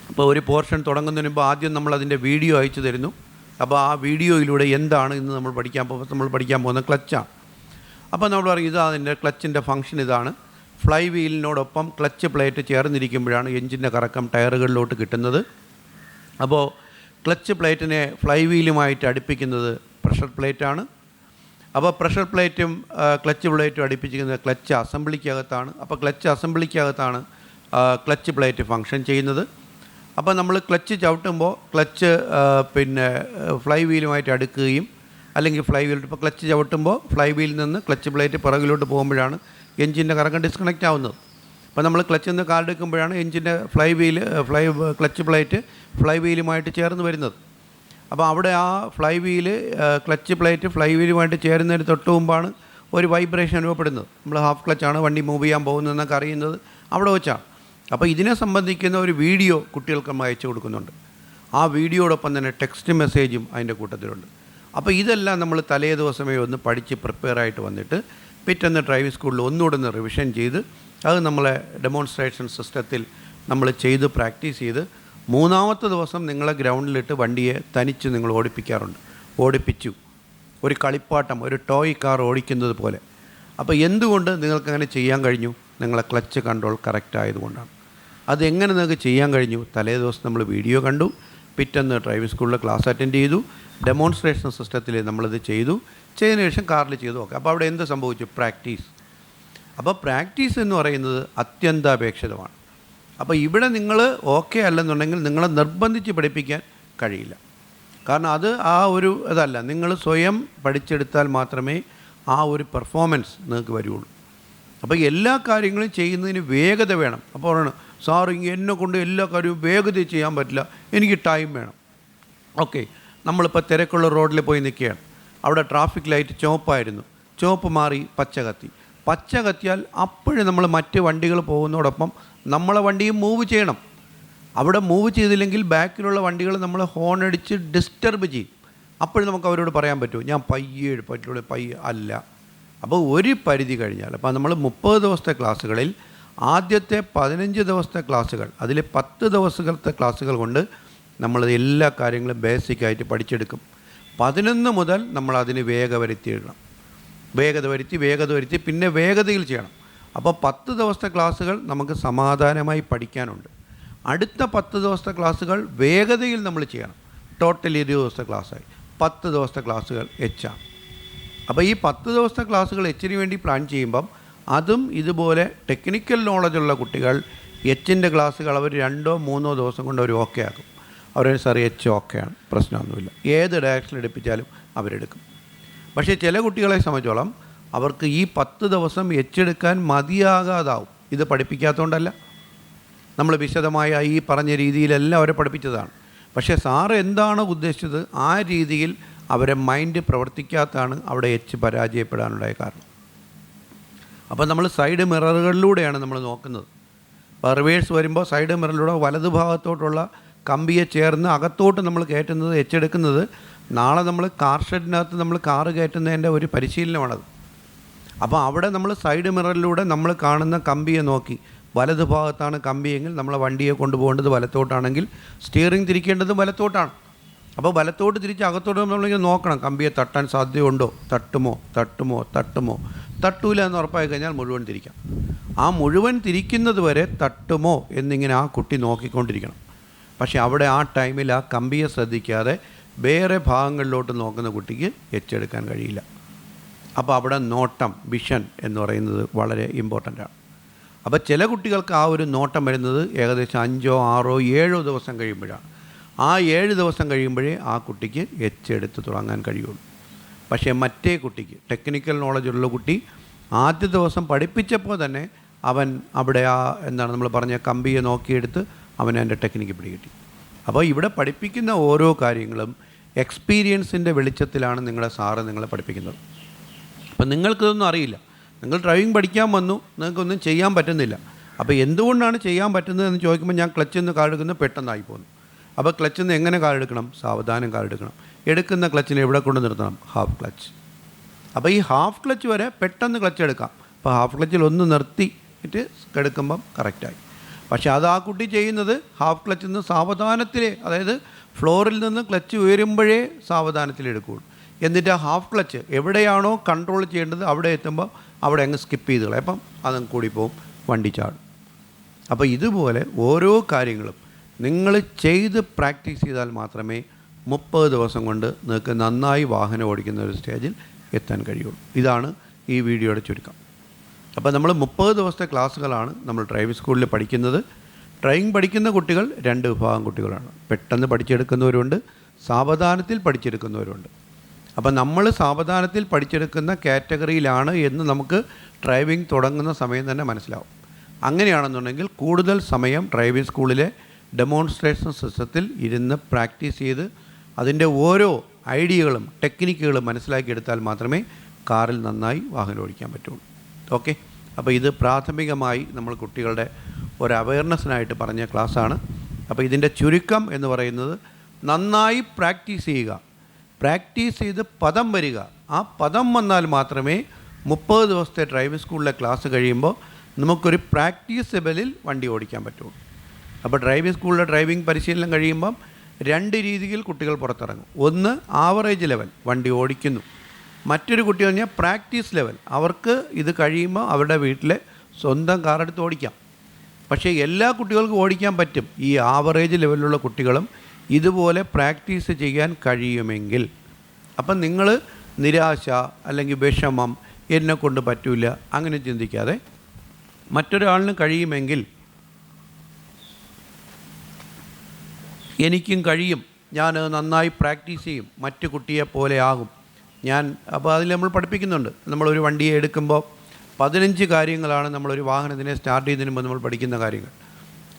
അപ്പോൾ ഒരു പോർഷൻ തുടങ്ങുന്നതിന് മുമ്പ് ആദ്യം നമ്മളതിൻ്റെ വീഡിയോ അയച്ചു തരുന്നു. അപ്പോൾ ആ വീഡിയോയിലൂടെ എന്താണ് ഇന്ന് നമ്മൾ പഠിക്കാൻ പോകുന്ന ക്ലച്ചാണ്. അപ്പോൾ നമ്മൾ പറയും, ഇതാ അതിൻ്റെ ക്ലച്ചിൻ്റെ ഫംഗ്ഷൻ ഇതാണ്. ഫ്ലൈ വീലിനോടൊപ്പം ക്ലച്ച് പ്ലേറ്റ് ചേർന്നിരിക്കുമ്പോഴാണ് എഞ്ചിൻ്റെ കറക്കം ടയറുകളിലോട്ട് കിട്ടുന്നത്. അപ്പോൾ ക്ലച്ച് പ്ലേറ്റിനെ ഫ്ലൈ വീലുമായിട്ട് അടുപ്പിക്കുന്നത് പ്രഷർ പ്ലേറ്റാണ്. അപ്പോൾ പ്രഷർ പ്ലേറ്റും ക്ലച്ച് പ്ലേറ്റും അടുപ്പിച്ചിരിക്കുന്നത് ക്ലച്ച് അസംബ്ലിക്കകത്താണ്. അപ്പോൾ ക്ലച്ച് അസംബ്ലിക്കകത്താണ് ക്ലച്ച് പ്ലേറ്റ് ഫംഗ്ഷൻ ചെയ്യുന്നത്. അപ്പോൾ നമ്മൾ ക്ലച്ച് ചവിട്ടുമ്പോൾ ക്ലച്ച് ഫ്ലൈ വീലുമായിട്ട് അടുക്കുകയും, അല്ലെങ്കിൽ ഫ്ലൈ വീൽ ഇപ്പോൾ ക്ലച്ച് ചവിട്ടുമ്പോൾ ഫ്ലൈ വീലിൽ നിന്ന് ക്ലച്ച് പ്ലേറ്റ് പുറകിലോട്ട് പോകുമ്പോഴാണ് എഞ്ചിൻ്റെ കറക്കം ഡിസ്കണക്റ്റ് ആവുന്നത്. അപ്പോൾ നമ്മൾ ക്ലച്ചിൽ നിന്ന് കാലെടുക്കുമ്പോഴാണ് എഞ്ചിൻ്റെ ക്ലച്ച് പ്ലേറ്റ് ഫ്ലൈ വീലുമായിട്ട് ചേർന്ന് വരുന്നത്. അപ്പോൾ അവിടെ ആ ക്ലച്ച് പ്ലേറ്റ് ഫ്ലൈ വീലുമായിട്ട് ചേരുന്നതിന് തൊട്ട് മുമ്പാണ് ഒരു വൈബ്രേഷൻ അനുഭവപ്പെടുന്നത്. നമ്മൾ ഹാഫ് ക്ലച്ചാണ് വണ്ടി മൂവ് ചെയ്യാൻ പോകുന്നതെന്നൊക്കെ അറിയുന്നത് അവിടെ വെച്ചാണ്. അപ്പോൾ ഇതിനെ സംബന്ധിക്കുന്ന ഒരു വീഡിയോ കുട്ടികൾക്ക് നമ്മൾ അയച്ചു കൊടുക്കുന്നുണ്ട്. ആ വീഡിയോടൊപ്പം തന്നെ ടെക്സ്റ്റ് മെസ്സേജും അതിൻ്റെ കൂട്ടത്തിലുണ്ട്. അപ്പോൾ ഇതെല്ലാം നമ്മൾ തലേ ദിവസമേ ഒന്ന് പഠിച്ച് പ്രിപ്പയർ ആയിട്ട് വന്നിട്ട് പിറ്റേന്ന് ഡ്രൈവിംഗ് സ്കൂളിൽ ഒന്നുകൂടെ ഒന്ന് റിവിഷൻ ചെയ്ത് അത് നമ്മളെ ഡെമോൺസ്ട്രേഷൻ സിസ്റ്റത്തിൽ നമ്മൾ ചെയ്ത് പ്രാക്ടീസ് ചെയ്ത് മൂന്നാമത്തെ ദിവസം നിങ്ങളെ ഗ്രൗണ്ടിലിട്ട് വണ്ടിയെ തനിച്ച് നിങ്ങൾ ഓടിപ്പിച്ചു. ഒരു കളിപ്പാട്ടം, ഒരു ടോയ് കാർ ഓടിക്കുന്നത് പോലെ. അപ്പോൾ എന്തുകൊണ്ട് നിങ്ങൾക്കങ്ങനെ ചെയ്യാൻ കഴിഞ്ഞു? നിങ്ങളെ ക്ലച്ച് കൺട്രോൾ കറക്റ്റ് ആയതുകൊണ്ടാണ്. അതെങ്ങനെ നിങ്ങൾക്ക് ചെയ്യാൻ കഴിഞ്ഞു? തലേ ദിവസം നമ്മൾ വീഡിയോ കണ്ടു, പിറ്റേന്ന് ഡ്രൈവിംഗ് സ്കൂളിൽ ക്ലാസ് അറ്റൻഡ് ചെയ്തു, ഡെമോൺസ്ട്രേഷൻ സിസ്റ്റത്തിൽ നമ്മളിത് ചെയ്തതിന് ശേഷം കാറിൽ ചെയ്തു. ഓക്കെ, അപ്പോൾ അവിടെ എന്ത് സംഭവിച്ചു? പ്രാക്ടീസ്. അപ്പോൾ പ്രാക്ടീസ് എന്ന് പറയുന്നത് അത്യന്താപേക്ഷിതമാണ്. അപ്പോൾ ഇവിടെ നിങ്ങൾ ഓക്കെ അല്ലെന്നുണ്ടെങ്കിൽ നിങ്ങളെ നിർബന്ധിച്ച് പഠിപ്പിക്കാൻ കഴിയില്ല. കാരണം അത് ഇതല്ല, നിങ്ങൾ സ്വയം പഠിച്ചെടുത്താൽ മാത്രമേ ആ ഒരു പെർഫോമൻസ് നിങ്ങൾക്ക് വരുള്ളൂ. അപ്പോൾ എല്ലാ കാര്യങ്ങളും ചെയ്യുന്നതിന് വേഗത വേണം. അപ്പോൾ പറയണം, സാർ എന്നെ കൊണ്ട് എല്ലാ കാര്യവും വേഗതയിൽ ചെയ്യാൻ പറ്റില്ല, എനിക്ക് ടൈം വേണം. ഓക്കെ, നമ്മളിപ്പോൾ തിരക്കുള്ള റോഡിൽ പോയി നിൽക്കുകയാണ്. അവിടെ ട്രാഫിക് ലൈറ്റ് ചുവപ്പായിരുന്നു, ചുവപ്പ് മാറി പച്ച കത്തിയാൽ അപ്പോഴും നമ്മൾ മറ്റ് വണ്ടികൾ പോകുന്നതോടൊപ്പം നമ്മളെ വണ്ടിയും മൂവ് ചെയ്യണം. അവിടെ മൂവ് ചെയ്തില്ലെങ്കിൽ ബാക്കിലുള്ള വണ്ടികൾ നമ്മൾ ഹോൺ അടിച്ച് ഡിസ്റ്റർബ് ചെയ്യും. അപ്പോഴും നമുക്ക് അവരോട് പറയാൻ പറ്റുമോ, ഞാൻ പയ്യെ അല്ല. അപ്പോൾ ഒരു പരിധി കഴിഞ്ഞാൽ, അപ്പോൾ നമ്മൾ 30 ദിവസത്തെ ക്ലാസ്സുകളിൽ ആദ്യത്തെ 15 ദിവസത്തെ ക്ലാസ്സുകൾ, അതിൽ 10 ദിവസത്തെ ക്ലാസ്സുകൾ കൊണ്ട് നമ്മൾ എല്ലാ കാര്യങ്ങളും ബേസിക്കായിട്ട് പഠിച്ചെടുക്കും. 11 മുതൽ നമ്മൾ അതിന് വേഗത വരുത്തി പിന്നെ വേഗതയിൽ ചെയ്യണം. അപ്പോൾ 10 ദിവസത്തെ ക്ലാസ്സുകൾ നമുക്ക് സമാധാനമായി പഠിക്കാനുണ്ട്. അടുത്ത 10 ദിവസത്തെ ക്ലാസ്സുകൾ വേഗതയിൽ നമ്മൾ ചെയ്യണം. ടോട്ടൽ 20 ദിവസത്തെ ക്ലാസ്സായി. 10 ദിവസത്തെ ക്ലാസ്സുകൾ എച്ചാണ്. അപ്പോൾ ഈ 10 ദിവസത്തെ ക്ലാസ്സുകൾ എച്ചിന് വേണ്ടി പ്ലാൻ ചെയ്യുമ്പം അതും ഇതുപോലെ ടെക്നിക്കൽ നോളജുള്ള കുട്ടികൾ എച്ചിൻ്റെ ക്ലാസ്സുകൾ അവർ 2-3 ദിവസം കൊണ്ട് അവർ ഓക്കെ ആക്കും. അവർ സാർ എച്ച് ഓക്കെയാണ്, പ്രശ്നമൊന്നുമില്ല, ഏത് ഡയറക്ഷൻ എടുപ്പിച്ചാലും അവരെടുക്കും. പക്ഷേ ചില കുട്ടികളെ സംബന്ധിച്ചോളം അവർക്ക് ഈ 10 ദിവസം എച്ചെടുക്കാൻ മതിയാകാതാവും. ഇത് പഠിപ്പിക്കാത്തതുകൊണ്ടല്ല, നമ്മൾ വിശദമായ ഈ പറഞ്ഞ രീതിയിലെല്ലാം അവരെ പഠിപ്പിച്ചതാണ്. പക്ഷേ സാറ് എന്താണ് ഉദ്ദേശിച്ചത് ആ രീതിയിൽ അവരെ മൈൻഡ് പ്രവർത്തിക്കാത്തതാണ് അവിടെ എച്ച് പരാജയപ്പെടാനുണ്ടായ കാരണം. അപ്പോൾ നമ്മൾ സൈഡ് മിററുകളിലൂടെയാണ് നമ്മൾ നോക്കുന്നത്. ഇപ്പോൾ റിവേഴ്സ് വരുമ്പോൾ സൈഡ് മിററിലൂടെ വലതു ഭാഗത്തോട്ടുള്ള കമ്പിയെ ചേർന്ന് അകത്തോട്ട് നമ്മൾ കയറ്റുന്നത് എച്ചെടുക്കുന്നത് നാളെ നമ്മൾ കാർ ഷെഡിനകത്ത് നമ്മൾ കാറ് കയറ്റുന്നതിൻ്റെ ഒരു പരിശീലനമാണത്. അപ്പോൾ അവിടെ നമ്മൾ സൈഡ് മിററിലൂടെ നമ്മൾ കാണുന്ന കമ്പിയെ നോക്കി, വലതു ഭാഗത്താണ് കമ്പിയെങ്കിൽ നമ്മളെ വണ്ടിയെ കൊണ്ടുപോകേണ്ടത് വലത്തോട്ടാണെങ്കിൽ സ്റ്റിയറിംഗ് തിരിക്കേണ്ടതും വലത്തോട്ടാണ്. അപ്പോൾ വലത്തോട്ട് തിരിച്ച് അകത്തോട്ട് നമ്മളിങ്ങനെ നോക്കണം, കമ്പിയെ തട്ടാൻ സാധ്യതയുണ്ടോ, തട്ടൂല എന്ന് ഉറപ്പായി കഴിഞ്ഞാൽ മുഴുവൻ തിരിക്കാം. ആ മുഴുവൻ തിരിക്കുന്നത് വരെ തട്ടുമോ എന്നിങ്ങനെ ആ കുട്ടി നോക്കിക്കൊണ്ടിരിക്കണം. പക്ഷേ അവിടെ ആ ടൈമിൽ ആ കമ്പിയെ ശ്രദ്ധിക്കാതെ വേറെ ഭാഗങ്ങളിലോട്ട് നോക്കുന്ന കുട്ടിക്ക് എച്ചെടുക്കാൻ കഴിയില്ല. അപ്പോൾ അവിടെ നോട്ടം, വിഷൻ എന്ന് പറയുന്നത് വളരെ ഇമ്പോർട്ടൻ്റാണ്. അപ്പോൾ ചില കുട്ടികൾക്ക് ആ ഒരു നോട്ടം വരുന്നത് ഏകദേശം 5, 6, 7 ദിവസം കഴിയുമ്പോഴാണ്. ആ 7 ദിവസം കഴിയുമ്പോഴേ ആ കുട്ടിക്ക് എച്ചെടുത്ത് തുടങ്ങാൻ കഴിയുള്ളൂ. പക്ഷേ മറ്റേ കുട്ടിക്ക്, ടെക്നിക്കൽ നോളജുള്ള കുട്ടി, ആദ്യ ദിവസം പഠിപ്പിച്ചപ്പോൾ തന്നെ അവൻ അവിടെ നമ്മൾ പറഞ്ഞ കമ്പിയെ നോക്കിയെടുത്ത് അവൻ അതിൻ്റെ ടെക്നിക്ക് പിടികിട്ടി. അപ്പോൾ ഇവിടെ പഠിപ്പിക്കുന്ന ഓരോ കാര്യങ്ങളും എക്സ്പീരിയൻസിൻ്റെ വെളിച്ചത്തിലാണ് നിങ്ങളെ പഠിപ്പിക്കുന്നത്. അപ്പം നിങ്ങൾക്കിതൊന്നും അറിയില്ല, നിങ്ങൾ ഡ്രൈവിംഗ് പഠിക്കാൻ വന്നു, നിങ്ങൾക്കൊന്നും ചെയ്യാൻ പറ്റുന്നില്ല. അപ്പോൾ എന്തുകൊണ്ടാണ് ചെയ്യാൻ പറ്റുന്നതെന്ന് ചോദിക്കുമ്പോൾ ഞാൻ ക്ലച്ചിൽ നിന്ന് കാലെടുക്കുന്നത് പെട്ടെന്നായി പോകുന്നു. അപ്പോൾ ക്ലച്ചിൽ നിന്ന് എങ്ങനെ കാലെടുക്കണം? സാവധാനം കാലെടുക്കണം. എടുക്കുന്ന ക്ലച്ചിനെ എവിടെ കൊണ്ട് നിർത്തണം? Half clutch. അപ്പോൾ ഈ ഹാഫ് ക്ലച്ച് വരെ പെട്ടെന്ന് ക്ലച്ച് എടുക്കാം. അപ്പോൾ ഹാഫ് ക്ലച്ചിൽ ഒന്ന് നിർത്തിയിട്ട് എടുക്കുമ്പം കറക്റ്റായി. പക്ഷേ അത് ആ കുട്ടി ചെയ്യുന്നത് ഹാഫ് ക്ലച്ചിൽ നിന്ന് സാവധാനത്തിലേ, അതായത് ഫ്ലോറിൽ നിന്ന് ക്ലച്ച് ഉയരുമ്പോഴേ സാവധാനത്തിലെടുക്കുകയുള്ളൂ. എന്നിട്ട് ആ ഹാഫ് ക്ലച്ച് എവിടെയാണോ കൺട്രോൾ ചെയ്യേണ്ടത് അവിടെ എത്തുമ്പോൾ അവിടെ അങ്ങ് സ്കിപ്പ് ചെയ്ത് കളയും. അപ്പം അതങ്ങ് കൂടി പോവും, വണ്ടി ചാടും. അപ്പോൾ ഇതുപോലെ ഓരോ കാര്യങ്ങളും നിങ്ങൾ ചെയ്ത് പ്രാക്ടീസ് ചെയ്താൽ മാത്രമേ 30 ദിവസം കൊണ്ട് നിങ്ങൾക്ക് നന്നായി വാഹനം ഓടിക്കുന്ന ഒരു സ്റ്റേജിൽ എത്താൻ കഴിയുള്ളൂ. ഇതാണ് ഈ വീഡിയോയുടെ ചുരുക്കം. അപ്പോൾ നമ്മൾ 30 ദിവസത്തെ ക്ലാസ്സുകളാണ് നമ്മൾ ഡ്രൈവിംഗ് സ്കൂളിൽ പഠിക്കുന്നത്. ഡ്രൈവിംഗ് പഠിക്കുന്ന കുട്ടികൾ 2 വിഭാഗം കുട്ടികളാണ്. പെട്ടെന്ന് പഠിച്ചെടുക്കുന്നവരുണ്ട്, സാവധാനത്തിൽ പഠിച്ചെടുക്കുന്നവരുണ്ട്. അപ്പോൾ നമ്മൾ സാവധാനത്തിൽ പഠിച്ചെടുക്കുന്ന കാറ്റഗറിയിലാണ് എന്ന് നമുക്ക് ഡ്രൈവിംഗ് തുടങ്ങുന്ന സമയം തന്നെ മനസ്സിലാവും. അങ്ങനെയാണെന്നുണ്ടെങ്കിൽ കൂടുതൽ സമയം ഡ്രൈവിംഗ് സ്കൂളിലെ ഡെമോൺസ്ട്രേഷൻ സിസ്റ്റത്തിൽ ഇരുന്ന് പ്രാക്ടീസ് ചെയ്ത് അതിൻ്റെ ഓരോ ഐഡിയകളും ടെക്നിക്കുകളും മനസ്സിലാക്കിയെടുത്താൽ മാത്രമേ കാറിൽ നന്നായി വാഹനം ഓടിക്കാൻ പറ്റുള്ളൂ. ഓക്കെ, അപ്പോൾ ഇത് പ്രാഥമികമായി നമ്മൾ കുട്ടികളുടെ ഒരു അവയർനെസ്സിനായിട്ട് പറഞ്ഞ ക്ലാസ്സാണ്. അപ്പോൾ ഇതിൻ്റെ ചുരുക്കം എന്ന് പറയുന്നത് നന്നായി പ്രാക്ടീസ് ചെയ്യുക, പ്രാക്ടീസ് ചെയ്ത് പദം വരിക. ആ പദം വന്നാൽ മാത്രമേ 30 ദിവസത്തെ ഡ്രൈവിംഗ് സ്കൂളിലെ ക്ലാസ് കഴിയുമ്പോൾ നമുക്കൊരു പ്രാക്ടീസ് ലെവലിൽ വണ്ടി ഓടിക്കാൻ പറ്റുള്ളൂ. അപ്പോൾ ഡ്രൈവിംഗ് സ്കൂളിലെ ഡ്രൈവിംഗ് പരിശീലനം കഴിയുമ്പം 2 രീതിയിൽ കുട്ടികൾ പുറത്തിറങ്ങും. ഒന്ന് ആവറേജ് ലെവൽ, വണ്ടി ഓടിക്കുന്നു. മറ്റൊരു കുട്ടി പറഞ്ഞാൽ പ്രാക്ടീസ് ലെവൽ, അവർക്ക് ഇത് കഴിയുമ്പോൾ അവരുടെ വീട്ടിലെ സ്വന്തം കാറെടുത്ത് ഓടിക്കാം. പക്ഷേ എല്ലാ കുട്ടികൾക്കും ഓടിക്കാൻ പറ്റും. ഈ ആവറേജ് ലെവലിലുള്ള കുട്ടികളും ഇതുപോലെ പ്രാക്ടീസ് ചെയ്യാൻ കഴിയുമെങ്കിൽ അപ്പം നിങ്ങൾ നിരാശ അല്ലെങ്കിൽ വിഷമം എന്നെക്കൊണ്ട് പറ്റില്ല അങ്ങനെ ചിന്തിക്കാതെ മറ്റൊരാളിന് കഴിയുമെങ്കിൽ എനിക്കും കഴിയും, ഞാൻ നന്നായി പ്രാക്ടീസ് ചെയ്യും, മറ്റു കുട്ടിയെ പോലെ ആകും ഞാൻ. അപ്പോൾ അതിൽ നമ്മൾ പഠിപ്പിക്കുന്നുണ്ട്. നമ്മളൊരു വണ്ടിയെ എടുക്കുമ്പോൾ 15 കാര്യങ്ങളാണ് നമ്മളൊരു വാഹനത്തിനെ സ്റ്റാർട്ട് ചെയ്യുന്നതിന് മുമ്പ് നമ്മൾ പഠിക്കുന്ന കാര്യങ്ങൾ.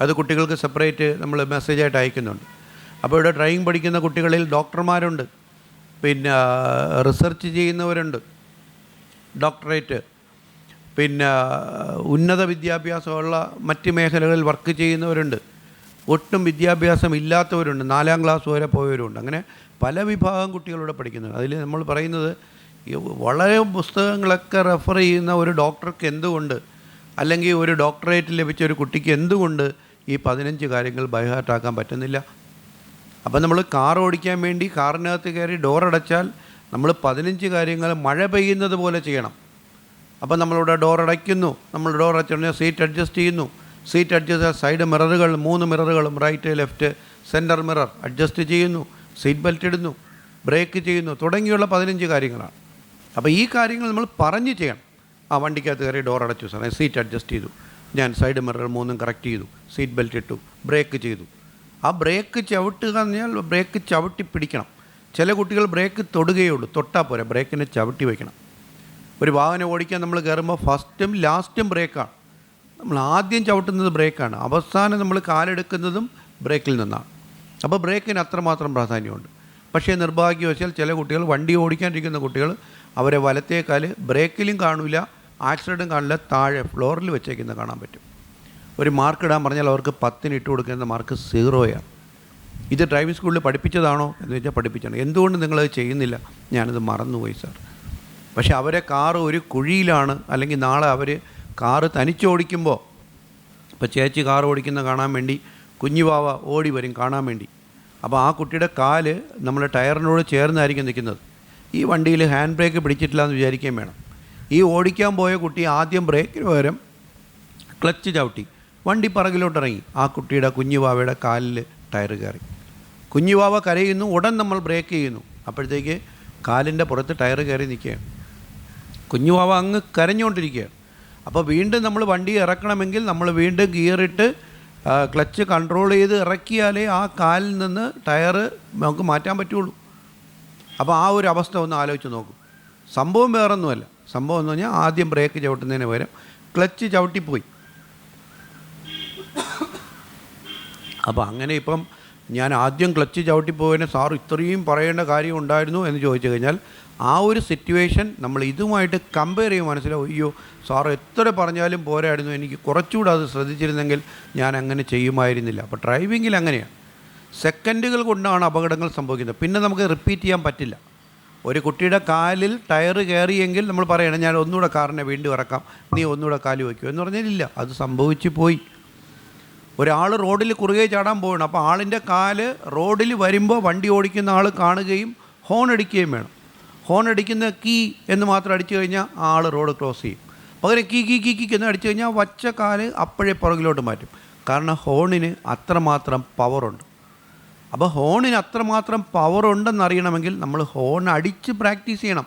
അത് കുട്ടികൾക്ക് സെപ്പറേറ്റ് നമ്മൾ മെസ്സേജായിട്ട് അയക്കുന്നുണ്ട്. അപ്പോൾ ഇവിടെ ഡ്രൈവിംഗ് പഠിക്കുന്ന കുട്ടികളിൽ ഡോക്ടർമാരുണ്ട്, പിന്നെ റിസർച്ച് ചെയ്യുന്നവരുണ്ട്, ഡോക്ടറേറ്റ്, പിന്നെ ഉന്നത വിദ്യാഭ്യാസമുള്ള മറ്റ് മേഖലകളിൽ വർക്ക് ചെയ്യുന്നവരുണ്ട്, ഒട്ടും വിദ്യാഭ്യാസം ഇല്ലാത്തവരുണ്ട്, 4ാം ക്ലാസ് വരെ പോയവരുണ്ട്. അങ്ങനെ പല വിഭാഗം കുട്ടികളിവിടെ പഠിക്കുന്നുണ്ട്. അതിൽ നമ്മൾ പറയുന്നത് വളരെ പുസ്തകങ്ങളൊക്കെ റെഫർ ചെയ്യുന്ന ഒരു ഡോക്ടർക്ക് എന്തുകൊണ്ട്, അല്ലെങ്കിൽ ഒരു ഡോക്ടറേറ്റ് ലഭിച്ച ഒരു കുട്ടിക്ക് എന്തുകൊണ്ട് ഈ 15 കാര്യങ്ങൾ ബൈഹാർട്ടാക്കാൻ പറ്റുന്നില്ല? അപ്പം നമ്മൾ കാർ ഓടിക്കാൻ വേണ്ടി കാറിനകത്ത് കയറി ഡോറടച്ചാൽ നമ്മൾ 15 കാര്യങ്ങൾ മഴ പെയ്യുന്നത് പോലെ ചെയ്യണം. അപ്പം നമ്മളിവിടെ ഡോറടയ്ക്കുന്നു, നമ്മൾ ഡോറടച്ചുകൊണ്ട് സീറ്റ് അഡ്ജസ്റ്റ് ചെയ്യുന്നു, സീറ്റ് അഡ്ജസ്റ്റ് സൈഡ് മിററുകൾ 3 മിററുകളും right left centre mirror adjust ചെയ്യുന്നു, സീറ്റ് ബെൽറ്റ് ഇടുന്നു, ബ്രേക്ക് ചെയ്യുന്നു തുടങ്ങിയുള്ള 15 കാര്യങ്ങളാണ്. അപ്പോൾ ഈ കാര്യങ്ങൾ നമ്മൾ പറഞ്ഞ് ചെയ്യണം. ആ വണ്ടിക്കകത്ത് കയറി ഡോർ അടച്ചു സാറേ, സീറ്റ് അഡ്ജസ്റ്റ് ചെയ്തു, ഞാൻ സൈഡ് മിറർ 3 കറക്റ്റ് ചെയ്തു, സീറ്റ് ബെൽറ്റ് ഇട്ടു, ബ്രേക്ക് ചെയ്തു. ആ ബ്രേക്ക് ചവിട്ടുക എന്ന് പറഞ്ഞാൽ ബ്രേക്ക് ചവിട്ടി പിടിക്കണം. ചില കുട്ടികൾ ബ്രേക്ക് തൊടുകയുള്ളൂ, തൊട്ടാൽ പോരെ, ബ്രേക്കിനെ ചവിട്ടി വയ്ക്കണം. ഒരു വാഹനം ഓടിക്കാൻ നമ്മൾ കയറുമ്പോൾ ഫസ്റ്റും ലാസ്റ്റും ബ്രേക്കാണ്. നമ്മൾ ആദ്യം ചവിട്ടുന്നത് ബ്രേക്കാണ്, അവസാനം നമ്മൾ കാലെടുക്കുന്നതും ബ്രേക്കിൽ നിന്നാണ്. അപ്പോൾ ബ്രേക്കിന് അത്രമാത്രം പ്രാധാന്യമുണ്ട്. പക്ഷേ നിർഭാഗ്യവശാൽ ചില കുട്ടികൾ വണ്ടി ഓടിക്കാണ്ടിരിക്കുന്ന കുട്ടികൾ അവരെ വലത്തേക്കാല് ബ്രേക്കിലും കാണില്ല, ആക്സിഡൻറ്റും കാണില്ല, താഴെ ഫ്ലോറിൽ വെച്ചേക്കുന്നത് കാണാൻ പറ്റും. ഒരു മാർക്ക് ഇടാൻ പറഞ്ഞാൽ അവർക്ക് 10 ഇട്ട് കൊടുക്കുന്ന മാർക്ക് 0. ഇത് ഡ്രൈവിംഗ് സ്കൂളിൽ പഠിപ്പിച്ചതാണോ എന്ന് വെച്ചാൽ പഠിപ്പിച്ചാണ്. എന്തുകൊണ്ട് നിങ്ങളത് ചെയ്യുന്നില്ല? ഞാനത് മറന്നുപോയി സാർ. പക്ഷേ അവരെ കാറ് ഒരു കുഴിയിലാണ്, അല്ലെങ്കിൽ നാളെ അവർ കാറ് തനിച്ചോടിക്കുമ്പോൾ, ഇപ്പോൾ ചേച്ചി കാറ് ഓടിക്കുന്ന കാണാൻ വേണ്ടി കുഞ്ഞുവാവ ഓടി വരും കാണാൻ വേണ്ടി. അപ്പോൾ ആ കുട്ടിയുടെ കാല് നമ്മുടെ ടയറിനോട് ചേർന്നായിരിക്കും നിൽക്കുന്നത്. ഈ വണ്ടിയിൽ ഹാൻഡ് ബ്രേക്ക് പിടിച്ചിട്ടില്ല എന്ന് വിചാരിക്കുകയും വേണം. ഈ ഓടിക്കാൻ പോയ കുട്ടി ആദ്യം ബ്രേക്കിന് പകരം ക്ലച്ച് ചവിട്ടി വണ്ടി പറകിലോട്ടിറങ്ങി. ആ കുട്ടിയുടെ കുഞ്ഞുവാവയുടെ കാലിൽ ടയർ കയറി. കുഞ്ഞുവാവ കരയുന്നു, ഉടൻ നമ്മൾ ബ്രേക്ക് ചെയ്യുന്നു, അപ്പോഴത്തേക്ക് കാലിൻ്റെ പുറത്ത് ടയർ കയറി നിൽക്കുകയാണ്. കുഞ്ഞുവാവ അങ്ങ് കരഞ്ഞുകൊണ്ടിരിക്കുകയാണ്. അപ്പോൾ വീണ്ടും നമ്മൾ വണ്ടി ഇറക്കണമെങ്കിൽ നമ്മൾ വീണ്ടും ഗിയറിട്ട് ക്ലച്ച് കൺട്രോൾ ചെയ്ത് ഇറക്കിയാലേ ആ കാലിൽ നിന്ന് ടയർ നമുക്ക് മാറ്റാൻ പറ്റുള്ളൂ. അപ്പോൾ ആ ഒരു അവസ്ഥ ഒന്ന് ആലോചിച്ച് നോക്കും. സംഭവം വേറൊന്നുമല്ല. സംഭവം എന്ന് പറഞ്ഞാൽ ആദ്യം ബ്രേക്ക് ചവിട്ടുന്നതിന് പകരം ക്ലച്ച് ചവിട്ടിപ്പോയി. അപ്പോൾ അങ്ങനെ ഇപ്പം ഞാൻ ആദ്യം ക്ലച്ച് ചവിട്ടിപ്പോയതിന് സാർ ഇത്രയും പറയേണ്ട കാര്യം ഉണ്ടായിരുന്നു എന്ന് ചോദിച്ചു കഴിഞ്ഞാൽ ആ ഒരു സിറ്റുവേഷൻ നമ്മൾ ഇതുമായിട്ട് കമ്പയർ ചെയ്യുമ്പോൾ മനസ്സിലാവും, അയ്യോ സാർ എത്ര പറഞ്ഞാലും പോരായിരുന്നു, എനിക്ക് കുറച്ചുകൂടെ അത് ശ്രദ്ധിച്ചിരുന്നെങ്കിൽ ഞാൻ അങ്ങനെ ചെയ്യുമായിരുന്നില്ല. അപ്പോൾ ഡ്രൈവിങ്ങിൽ അങ്ങനെയാണ്, സെക്കൻഡുകൾ കൊണ്ടാണ് അപകടങ്ങൾ സംഭവിക്കുന്നത്. പിന്നെ നമുക്ക് റിപ്പീറ്റ് ചെയ്യാൻ പറ്റില്ല. ഒരു കുട്ടിയുടെ കാലിൽ ടയർ കയറിയെങ്കിൽ നമ്മൾ പറയണം ഞാൻ ഒന്നുകൂടെ കാറിനെ വീണ്ടും ഇറക്കാം, നീ ഒന്നുകൂടെ കാല് വയ്ക്കുമോ എന്ന് പറഞ്ഞാലില്ല, അത് സംഭവിച്ചു പോയി. ഒരാൾ റോഡിൽ കുറുകെ ചാടാൻ പോകണം. അപ്പോൾ ആളിൻ്റെ കാല് റോഡിൽ വരുമ്പോൾ വണ്ടി ഓടിക്കുന്ന ആൾ കാണുകയും ഹോൺ അടിക്കുകയും വേണം. ഹോൺ അടിക്കുന്ന കീ എന്ന് മാത്രം അടിച്ചു കഴിഞ്ഞാൽ ആ ആൾ റോഡ് ക്രോസ് ചെയ്യും. പകരം കീ കീ കീ കീ എന്ന് അടിച്ചു കഴിഞ്ഞാൽ വച്ച കാല് അപ്പോഴേ പുറകിലോട്ട് മാറ്റും. കാരണം ഹോണിന് അത്രമാത്രം പവറുണ്ട്. അപ്പോൾ ഹോണിന് അത്രമാത്രം പവറുണ്ടെന്നറിയണമെങ്കിൽ നമ്മൾ ഹോൺ അടിച്ച് പ്രാക്ടീസ് ചെയ്യണം.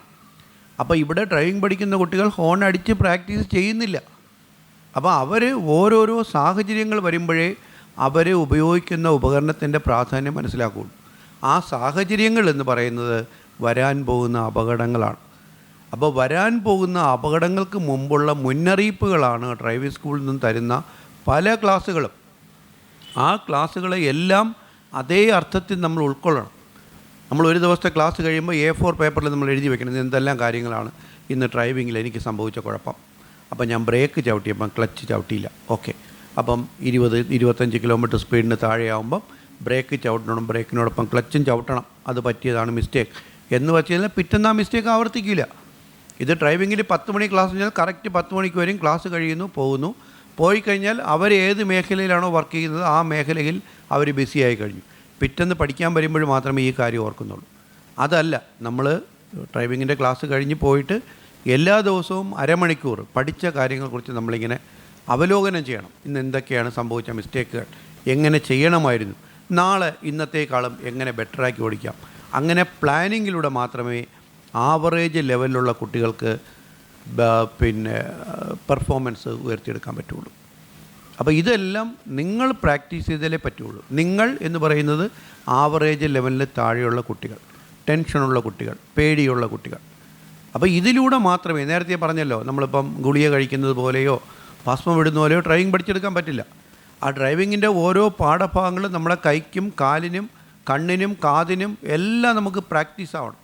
അപ്പോൾ ഇവിടെ ഡ്രൈവിംഗ് പഠിക്കുന്ന കുട്ടികൾ ഹോൺ അടിച്ച് പ്രാക്ടീസ് ചെയ്യുന്നില്ല. അപ്പോൾ അവർ ഓരോരോ സാഹചര്യങ്ങൾ വരുമ്പോഴേ അവർ ഉപയോഗിക്കുന്ന ഉപകരണത്തിൻ്റെ പ്രാധാന്യം മനസ്സിലാക്കുകയുള്ളൂ. ആ സാഹചര്യങ്ങൾ എന്ന് പറയുന്നത് വരാൻ പോകുന്ന അപകടങ്ങളാണ്. അപ്പോൾ വരാൻ പോകുന്ന അപകടങ്ങൾക്ക് മുമ്പുള്ള മുന്നറിയിപ്പുകളാണ് ഡ്രൈവിംഗ് സ്കൂളിൽ നിന്ന് തരുന്ന പല ക്ലാസ്സുകളും. ആ ക്ലാസ്സുകളെ എല്ലാം അതേ അർത്ഥത്തിൽ നമ്മൾ ഉൾക്കൊള്ളണം. നമ്മൾ ഒരു ദിവസത്തെ ക്ലാസ് കഴിയുമ്പോൾ A4 പേപ്പറിൽ നമ്മൾ എഴുതി വെക്കണം എന്തെല്ലാം കാര്യങ്ങളാണ് ഇന്ന് ഡ്രൈവിങ്ങിൽ എനിക്ക് സംഭവിച്ച കുഴപ്പം. അപ്പം ഞാൻ ബ്രേക്ക് ചവിട്ടിയപ്പം ക്ലച്ച് ചവിട്ടിയില്ല, ഓക്കെ. അപ്പം 20-25 കിലോമീറ്റർ സ്പീഡിന് താഴെയാകുമ്പം ബ്രേക്ക് ചവിട്ടണം, ബ്രേക്കിനോടൊപ്പം ക്ലച്ചും ചവിട്ടണം, അത് പറ്റിയതാണ് മിസ്റ്റേക്ക് എന്ന് വെച്ച് കഴിഞ്ഞാൽ പിറ്റേന്ന് ആ മിസ്റ്റേക്ക് ആവർത്തിക്കില്ല. ഇത് ഡ്രൈവിങ്ങിൽ 10 മണി ക്ലാസ് കഴിഞ്ഞാൽ കറക്റ്റ് 10 മണിക്ക് വരെയും ക്ലാസ് കഴിയുന്നു, പോകുന്നു. പോയി കഴിഞ്ഞാൽ അവർ ഏത് മേഖലയിലാണോ വർക്ക് ചെയ്യുന്നത് ആ മേഖലയിൽ അവർ ബിസിയായി കഴിഞ്ഞു. പിറ്റേന്ന് പഠിക്കാൻ വരുമ്പോൾ മാത്രമേ ഈ കാര്യം ഓർക്കുന്നുള്ളൂ. അതല്ല, നമ്മൾ ഡ്രൈവിങ്ങിൻ്റെ ക്ലാസ് കഴിഞ്ഞ് പോയിട്ട് എല്ലാ ദിവസവും അരമണിക്കൂർ പഠിച്ച കാര്യങ്ങളെക്കുറിച്ച് നമ്മളിങ്ങനെ അവലോകനം ചെയ്യണം. ഇന്ന് എന്തൊക്കെയാണ് സംഭവിച്ച മിസ്റ്റേക്കുകൾ, എങ്ങനെ ചെയ്യണമായിരുന്നു, നാളെ ഇന്നത്തേക്കാളും എങ്ങനെ ബെറ്ററാക്കി ഓടിക്കാം. അങ്ങനെ പ്ലാനിങ്ങിലൂടെ മാത്രമേ ആവറേജ് ലെവലിലുള്ള കുട്ടികൾക്ക് പെർഫോമൻസ് ഉയർത്തിയെടുക്കാൻ പറ്റുള്ളൂ. അപ്പോൾ ഇതെല്ലാം നിങ്ങൾ പ്രാക്ടീസ് ചെയ്താലേ പറ്റുള്ളൂ. നിങ്ങൾ എന്ന് പറയുന്നത് ആവറേജ് ലെവലിൽ താഴെയുള്ള കുട്ടികൾ, ടെൻഷനുള്ള കുട്ടികൾ, പേടിയുള്ള കുട്ടികൾ. അപ്പോൾ ഇതിലൂടെ മാത്രമേ, നേരത്തെ പറഞ്ഞല്ലോ, നമ്മളിപ്പം ഗുളിക കഴിക്കുന്നത് പോലെയോ ഭസ്മം ഇടുന്ന പോലെയോ ഡ്രൈവിംഗ് പഠിച്ചെടുക്കാൻ പറ്റില്ല. ആ ഡ്രൈവിങ്ങിൻ്റെ ഓരോ പാഠഭാഗങ്ങളും നമ്മുടെ കൈക്കും കാലിനും കണ്ണിനും കാതിനും എല്ലാം നമുക്ക് പ്രാക്ടീസ് ആവണം.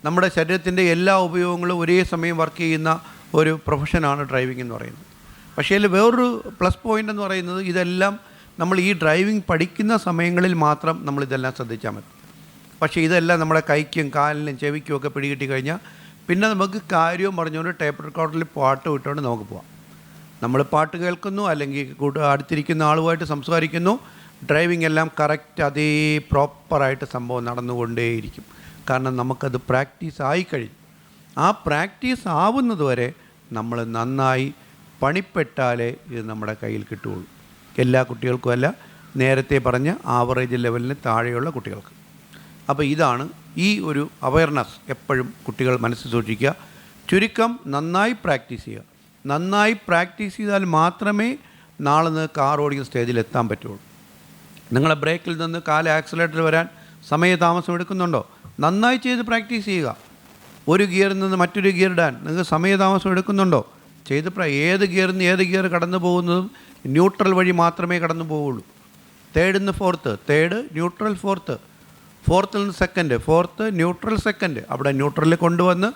നമ്മുടെ ശരീരത്തിൻ്റെ എല്ലാ ഉപയോഗങ്ങളും ഒരേ സമയം വർക്ക് ചെയ്യുന്ന ഒരു പ്രൊഫഷനാണ് ഡ്രൈവിംഗ് എന്ന് പറയുന്നത്. പക്ഷേ അതിൽ വേറൊരു പ്ലസ് പോയിൻ്റ് എന്ന് പറയുന്നത് ഇതെല്ലാം നമ്മൾ ഈ ഡ്രൈവിംഗ് പഠിക്കുന്ന സമയങ്ങളിൽ മാത്രം നമ്മളിതെല്ലാം ശ്രദ്ധിച്ചാൽ മതി. പക്ഷേ ഇതെല്ലാം നമ്മുടെ കൈക്കും കാലിനും ചെവിക്കും ഒക്കെ പിടികിട്ടി കഴിഞ്ഞാൽ പിന്നെ നമുക്ക് കാര്യവും പറഞ്ഞുകൊണ്ട് ടേപ്പ് റെക്കോർഡറിൽ പാട്ട് വിട്ടുകൊണ്ട് നമുക്ക് പോവാം. നമ്മൾ പാട്ട് കേൾക്കുന്നു, അല്ലെങ്കിൽ അടുത്തിരിക്കുന്ന ആളുമായിട്ട് സംസാരിക്കുന്നു, ഡ്രൈവിംഗ് എല്ലാം കറക്റ്റ് അതേ പ്രോപ്പറായിട്ട് സംഭവം നടന്നുകൊണ്ടേയിരിക്കും. കാരണം നമുക്കത് പ്രാക്ടീസ് ആയിക്കഴിഞ്ഞു. ആ പ്രാക്ടീസ് ആവുന്നത് വരെ നമ്മൾ നന്നായി പണിപ്പെട്ടാലേ ഇത് നമ്മുടെ കയ്യിൽ കിട്ടുകയുള്ളൂ. എല്ലാ കുട്ടികൾക്കും അല്ല, നേരത്തെ പറഞ്ഞ ആവറേജ് ലെവലിന് താഴെയുള്ള കുട്ടികൾക്ക്. അപ്പോൾ ഇതാണ് ഈ ഒരു അവയർനെസ് എപ്പോഴും കുട്ടികൾ മനസ്സിൽ സൂക്ഷിക്കുക. ചുരുക്കം നന്നായി പ്രാക്ടീസ് ചെയ്യുക. നന്നായി പ്രാക്ടീസ് ചെയ്താൽ മാത്രമേ നാളെ നിന്ന് കാർ ഓടിക്കുന്ന സ്റ്റേജിൽ എത്താൻ പറ്റുള്ളൂ. നിങ്ങളെ ബ്രേക്കിൽ നിന്ന് കാല് ആക്സിലേറ്റർ വരാൻ സമയതാമസം എടുക്കുന്നുണ്ടോ? നന്നായി ചെയ്ത് പ്രാക്ടീസ് ചെയ്യുക. ഒരു ഗിയറിൽ നിന്ന് മറ്റൊരു ഗിയർ ഇടാൻ നിങ്ങൾക്ക് സമയതാമസം എടുക്കുന്നുണ്ടോ? ചെയ്ത് ഏത് ഗിയറിൽ നിന്ന് ഏത് ഗിയർ കടന്നു പോകുന്നതും ന്യൂട്രൽ വഴി മാത്രമേ കടന്നു പോവുള്ളൂ. തേർഡിൽ നിന്ന് ഫോർത്ത്, തേർഡ് ന്യൂട്രൽ, ഫോർത്തിൽ നിന്ന് സെക്കൻഡ്, ഫോർത്ത് ന്യൂട്രൽ, സെക്കൻഡ്. അവിടെ ന്യൂട്രലിൽ കൊണ്ടുവന്ന്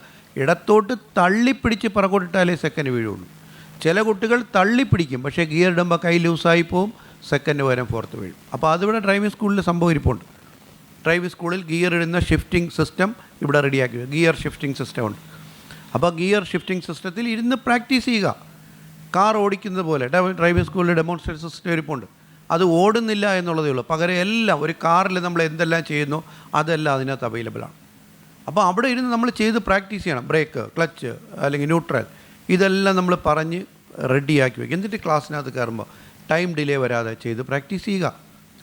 ഇടത്തോട്ട് തള്ളിപ്പിടിച്ച് പുറകോട്ടിട്ടാലേ സെക്കൻഡ് വീഴുള്ളൂ. ചില കുട്ടികൾ തള്ളിപ്പിടിക്കും, പക്ഷേ ഗിയർ ഇടുമ്പോൾ കൈ ലൂസായി പോവും, സെക്കൻഡ് പകരം ഫോർത്ത് വീഴും. അപ്പോൾ അതിവിടെ ഡ്രൈവിംഗ് സ്കൂളിൽ സംഭവം ഇരിപ്പുണ്ട്. ഡ്രൈവിംഗ് സ്കൂളിൽ ഗിയർ ഇടുന്ന ഷിഫ്റ്റിംഗ് സിസ്റ്റം ഇവിടെ റെഡിയാക്കി, ഗിയർ ഷിഫ്റ്റിംഗ് സിസ്റ്റം ഉണ്ട്. അപ്പോൾ ഗിയർ ഷിഫ്റ്റിംഗ് സിസ്റ്റത്തിൽ ഇരുന്ന് പ്രാക്ടീസ് ചെയ്യുക. കാർ ഓടിക്കുന്നത് പോലെ ഡ്രൈവിംഗ് സ്കൂളിൽ ഡെമോൺസ്ട്രേഷൻ സിസ്റ്റം ഇരിപ്പുണ്ട്. അത് ഓടുന്നില്ല എന്നുള്ളതേ ഉള്ളൂ. പകരം എല്ലാം ഒരു കാറിൽ നമ്മൾ എന്തെല്ലാം ചെയ്യുന്നു അതെല്ലാം അതിനകത്ത് അവൈലബിളാണ്. അപ്പോൾ അവിടെ ഇരുന്ന് നമ്മൾ ചെയ്ത് പ്രാക്ടീസ് ചെയ്യണം. ബ്രേക്ക്, ക്ലച്ച്, അല്ലെങ്കിൽ ന്യൂട്രൽ, ഇതെല്ലാം നമ്മൾ പറഞ്ഞ് റെഡിയാക്കി വയ്ക്കും. എന്നിട്ട് ക്ലാസ്സിനകത്ത് കയറുമ്പോൾ ടൈം ഡിലേ വരാതെ ചെയ്ത് പ്രാക്ടീസ് ചെയ്യുക.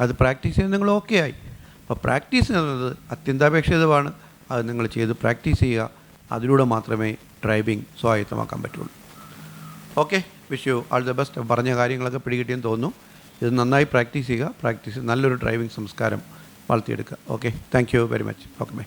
അത് പ്രാക്ടീസ് ചെയ്ത് നിങ്ങൾ ഓക്കെ ആയി. അപ്പോൾ പ്രാക്ടീസ് ചെയ്യുന്നത് അത്യന്താപേക്ഷിതമാണ്. അത് നിങ്ങൾ ചെയ്ത് പ്രാക്ടീസ് ചെയ്യുക. അതിലൂടെ മാത്രമേ ഡ്രൈവിംഗ് സ്വായത്തമാക്കാൻ പറ്റുള്ളൂ. Okay, wish you all the best. പറഞ്ഞ കാര്യങ്ങളൊക്കെ പിടികിട്ടിയെന്ന് തോന്നുന്നു. ഇത് നന്നായി പ്രാക്ടീസ് ചെയ്യുക. പ്രാക്ടീസ് നല്ലൊരു ഡ്രൈവിംഗ് സംസ്കാരം വളർത്തിയെടുക്കുക. Okay, thank you very much. Okay, by.